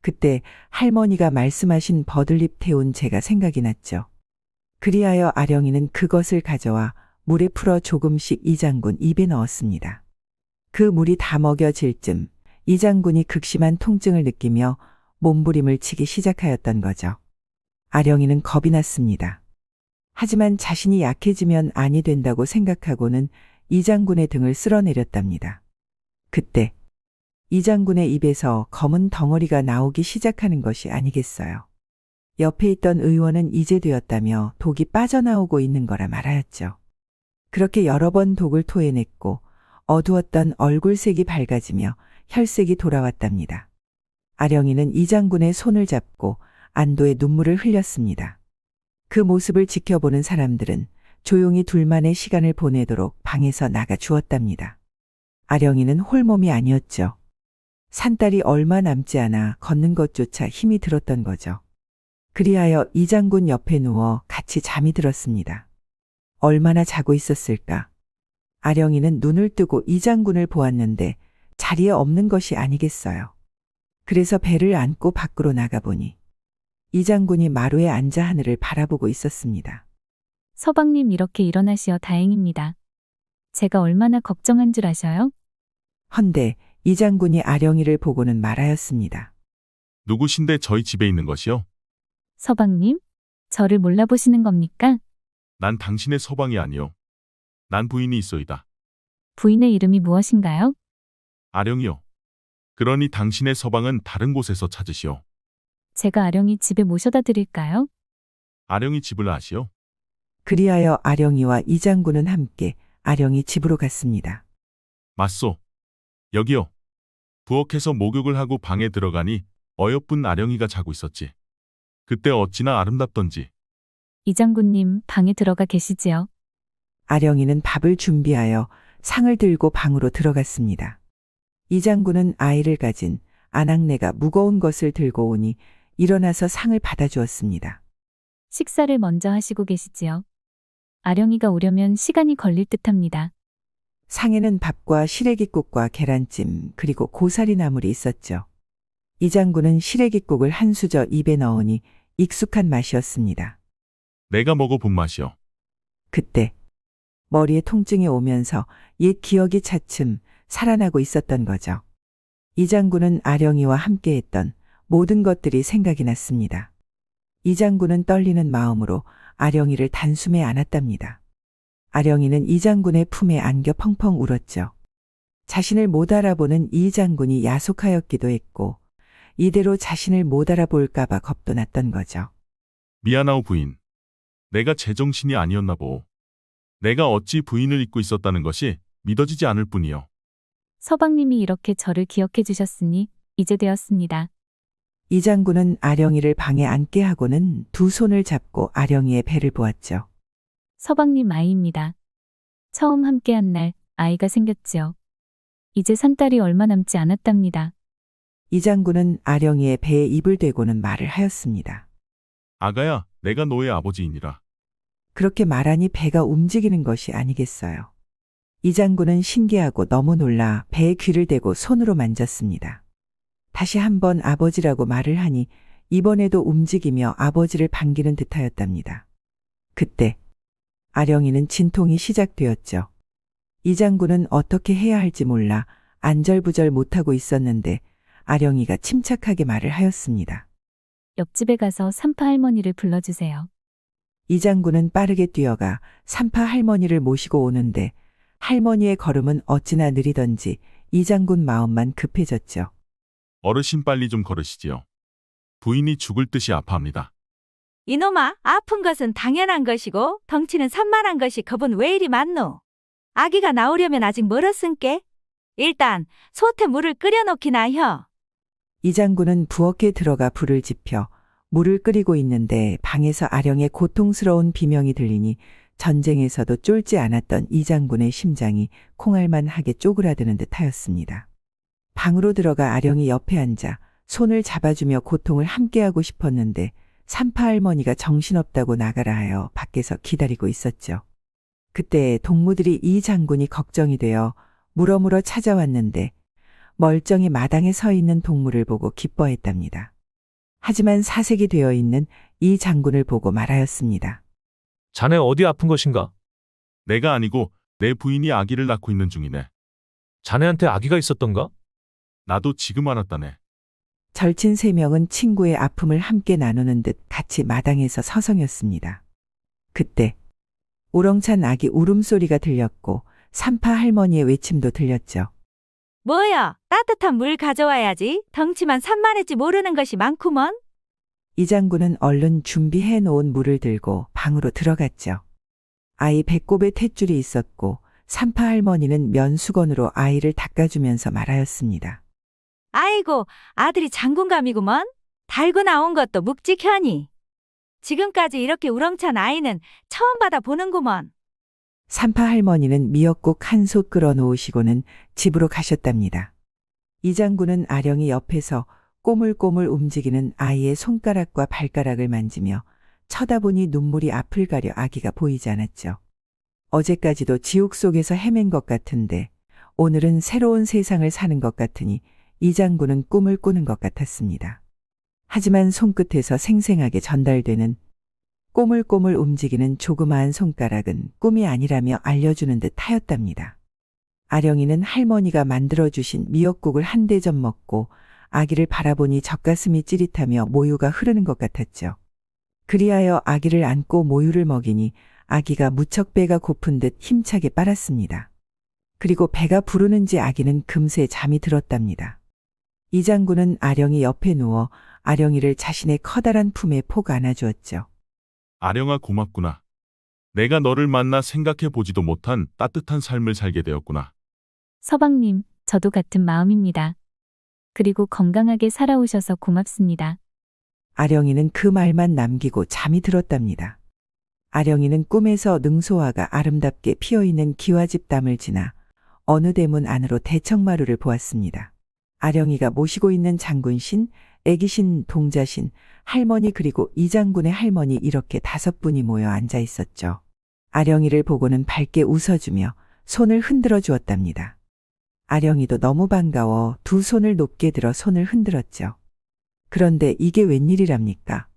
그때 할머니가 말씀하신 버들잎 태운 재가 생각이 났죠. 그리하여 아령이는 그것을 가져와 물에 풀어 조금씩 이 장군 입에 넣었습니다. 그 물이 다 먹여질 쯤 이 장군이 극심한 통증을 느끼며 몸부림을 치기 시작하였던 거죠. 아령이는 겁이 났습니다. 하지만 자신이 약해지면 아니 된다고 생각하고는 이 장군의 등을 쓸어내렸답니다. 그때 이 장군의 입에서 검은 덩어리가 나오기 시작하는 것이 아니겠어요. 옆에 있던 의원은 이제 되었다며 독이 빠져나오고 있는 거라 말하였죠. 그렇게 여러 번 독을 토해냈고 어두웠던 얼굴색이 밝아지며 혈색이 돌아왔답니다. 아령이는 이 장군의 손을 잡고 안도의 눈물을 흘렸습니다. 그 모습을 지켜보는 사람들은 조용히 둘만의 시간을 보내도록 방에서 나가 주었답니다. 아령이는 홀몸이 아니었죠. 산딸이 얼마 남지 않아 걷는 것조차 힘이 들었던 거죠. 그리하여 이 장군 옆에 누워 같이 잠이 들었습니다. 얼마나 자고 있었을까? 아령이는 눈을 뜨고 이 장군을 보았는데 자리에 없는 것이 아니겠어요. 그래서 배를 안고 밖으로 나가보니 이 장군이 마루에 앉아 하늘을 바라보고 있었습니다. 서방님 이렇게 일어나시어 다행입니다. 제가 얼마나 걱정한 줄 아셔요? 헌데 이 장군이 아령이를 보고는 말하였습니다. 누구신데 저희 집에 있는 것이요? 서방님? 저를 몰라보시는 겁니까? 난 당신의 서방이 아니요. 난 부인이 있소이다. 부인의 이름이 무엇인가요? 아령이요. 그러니 당신의 서방은 다른 곳에서 찾으시오. 제가 아령이 집에 모셔다 드릴까요? 아령이 집을 아시오? 그리하여 아령이와 이 장군은 함께 아령이 집으로 갔습니다. 맞소. 여기요. 부엌에서 목욕을 하고 방에 들어가니 어여쁜 아령이가 자고 있었지. 그때 어찌나 아름답던지. 이 장군님 방에 들어가 계시지요? 아령이는 밥을 준비하여 상을 들고 방으로 들어갔습니다. 이 장군은 아이를 가진 아낙네가 무거운 것을 들고 오니 일어나서 상을 받아주었습니다. 식사를 먼저 하시고 계시지요? 아령이가 오려면 시간이 걸릴 듯합니다. 상에는 밥과 시래기국과 계란찜 그리고 고사리 나물이 있었죠. 이 장군은 시래기국을 한 수저 입에 넣으니 익숙한 맛이었습니다. 내가 먹어본 맛이요. 그때 머리에 통증이 오면서 옛 기억이 차츰 살아나고 있었던 거죠. 이 장군은 아령이와 함께했던 모든 것들이 생각이 났습니다. 이 장군은 떨리는 마음으로 아령이를 단숨에 안았답니다. 아령이는 이 장군의 품에 안겨 펑펑 울었죠. 자신을 못 알아보는 이 장군이 야속하였기도 했고 이대로 자신을 못 알아볼까봐 겁도 났던 거죠. 미안하오 부인. 내가 제정신이 아니었나 보오. 내가 어찌 부인을 잊고 있었다는 것이 믿어지지 않을 뿐이요. 서방님이 이렇게 저를 기억해 주셨으니 이제 되었습니다. 이 장군은 아령이를 방에 앉게 하고는 두 손을 잡고 아령이의 배를 보았죠. 서방님 아이입니다. 처음 함께한 날 아이가 생겼지요. 이제 산딸이 얼마 남지 않았답니다. 이 장군은 아령이의 배에 입을 대고는 말을 하였습니다. 아가야, 내가 너의 아버지이니라. 그렇게 말하니 배가 움직이는 것이 아니겠어요. 이 장군은 신기하고 너무 놀라 배에 귀를 대고 손으로 만졌습니다. 다시 한번 아버지라고 말을 하니 이번에도 움직이며 아버지를 반기는 듯하였답니다. 그때 아령이는 진통이 시작되었죠. 이 장군은 어떻게 해야 할지 몰라 안절부절 못하고 있었는데 아령이가 침착하게 말을 하였습니다. 옆집에 가서 산파 할머니를 불러주세요. 이 장군은 빠르게 뛰어가 산파 할머니를 모시고 오는데 할머니의 걸음은 어찌나 느리던지 이 장군 마음만 급해졌죠. 어르신 빨리 좀 걸으시지요. 부인이 죽을 듯이 아파합니다. 이놈아, 아픈 것은 당연한 것이고 덩치는 산만한 것이 겁은 왜 이리 많노? 아기가 나오려면 아직 멀었은께? 일단 솥에 물을 끓여놓기나 혀. 이 장군은 부엌에 들어가 불을 지펴 물을 끓이고 있는데 방에서 아령의 고통스러운 비명이 들리니 전쟁에서도 쫄지 않았던 이 장군의 심장이 콩알만하게 쪼그라드는 듯하였습니다. 방으로 들어가 아령이 옆에 앉아 손을 잡아주며 고통을 함께하고 싶었는데 산파 할머니가 정신없다고 나가라 하여 밖에서 기다리고 있었죠. 그때 동무들이 이 장군이 걱정이 되어 물어물어 찾아왔는데 멀쩡히 마당에 서 있는 동무를 보고 기뻐했답니다. 하지만 사색이 되어 있는 이 장군을 보고 말하였습니다. 자네 어디 아픈 것인가? 내가 아니고 내 부인이 아기를 낳고 있는 중이네. 자네한테 아기가 있었던가? 나도 지금 알았다네. 절친 세 명은 친구의 아픔을 함께 나누는 듯 같이 마당에서 서성였습니다. 그때 우렁찬 아기 울음소리가 들렸고 산파 할머니의 외침도 들렸죠. 뭐야, 따뜻한 물 가져와야지. 덩치만 산만했지 모르는 것이 많구먼. 이 장군은 얼른 준비해 놓은 물을 들고 방으로 들어갔죠. 아이 배꼽에 탯줄이 있었고 산파 할머니는 면수건으로 아이를 닦아주면서 말하였습니다. 아이고, 아들이 장군감이구먼. 달고 나온 것도 묵직하니. 지금까지 이렇게 우렁찬 아이는 처음 받아보는구먼. 산파 할머니는 미역국 한 솥 끓여 놓으시고는 집으로 가셨답니다. 이 장군은 아령이 옆에서 꼬물꼬물 움직이는 아이의 손가락과 발가락을 만지며 쳐다보니 눈물이 앞을 가려 아기가 보이지 않았죠. 어제까지도 지옥 속에서 헤맨 것 같은데 오늘은 새로운 세상을 사는 것 같으니 이 장군은 꿈을 꾸는 것 같았습니다. 하지만 손끝에서 생생하게 전달되는 꼬물꼬물 움직이는 조그마한 손가락은 꿈이 아니라며 알려주는 듯 하였답니다. 아령이는 할머니가 만들어주신 미역국을 한 대접 먹고 아기를 바라보니 젖가슴이 찌릿하며 모유가 흐르는 것 같았죠. 그리하여 아기를 안고 모유를 먹이니 아기가 무척 배가 고픈 듯 힘차게 빨았습니다. 그리고 배가 부르는지 아기는 금세 잠이 들었답니다. 이 장군은 아령이 옆에 누워 아령이를 자신의 커다란 품에 폭 안아주었죠. 아령아 고맙구나. 내가 너를 만나 생각해 보지도 못한 따뜻한 삶을 살게 되었구나. 서방님, 저도 같은 마음입니다. 그리고 건강하게 살아오셔서 고맙습니다. 아령이는 그 말만 남기고 잠이 들었답니다. 아령이는 꿈에서 능소화가 아름답게 피어있는 기와집담을 지나 어느 대문 안으로 대청마루를 보았습니다. 아령이가 모시고 있는 장군신, 애기신, 동자신, 할머니 그리고 이 장군의 할머니 이렇게 5분이 모여 앉아 있었죠. 아령이를 보고는 밝게 웃어주며 손을 흔들어 주었답니다. 아령이도 너무 반가워 두 손을 높게 들어 손을 흔들었죠. 그런데 이게 웬일이랍니까?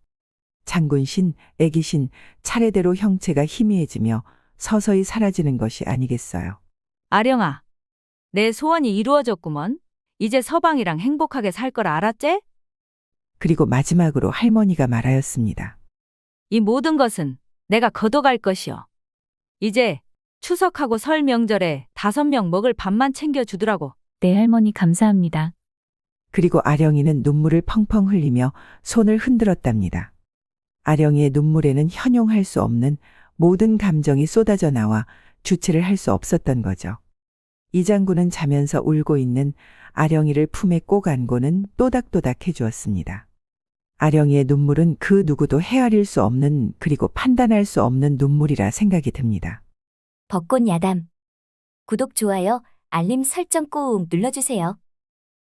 장군신, 애기신, 차례대로 형체가 희미해지며 서서히 사라지는 것이 아니겠어요. 아령아, 내 소원이 이루어졌구먼. 이제 서방이랑 행복하게 살 걸 알았제? 그리고 마지막으로 할머니가 말하였습니다. 이 모든 것은 내가 걷어갈 것이요. 이제 추석하고 설 명절에 5명 먹을 밥만 챙겨주더라고. 네, 할머니 감사합니다. 그리고 아령이는 눈물을 펑펑 흘리며 손을 흔들었답니다. 아령이의 눈물에는 현용할 수 없는 모든 감정이 쏟아져 나와 주체를 할 수 없었던 거죠. 이 장군은 자면서 울고 있는 아령이를 품에 꼭 안고는 또닥또닥 해주었습니다. 아령이의 눈물은 그 누구도 헤아릴 수 없는 그리고 판단할 수 없는 눈물이라 생각이 듭니다. 벚꽃 야담. 구독, 좋아요, 알림 설정 꾹 눌러주세요.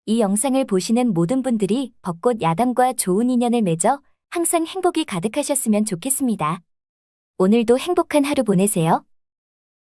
이 영상을 보시는 모든 분들이 벚꽃 야담과 좋은 인연을 맺어 항상 행복이 가득하셨으면 좋겠습니다. 오늘도 행복한 하루 보내세요.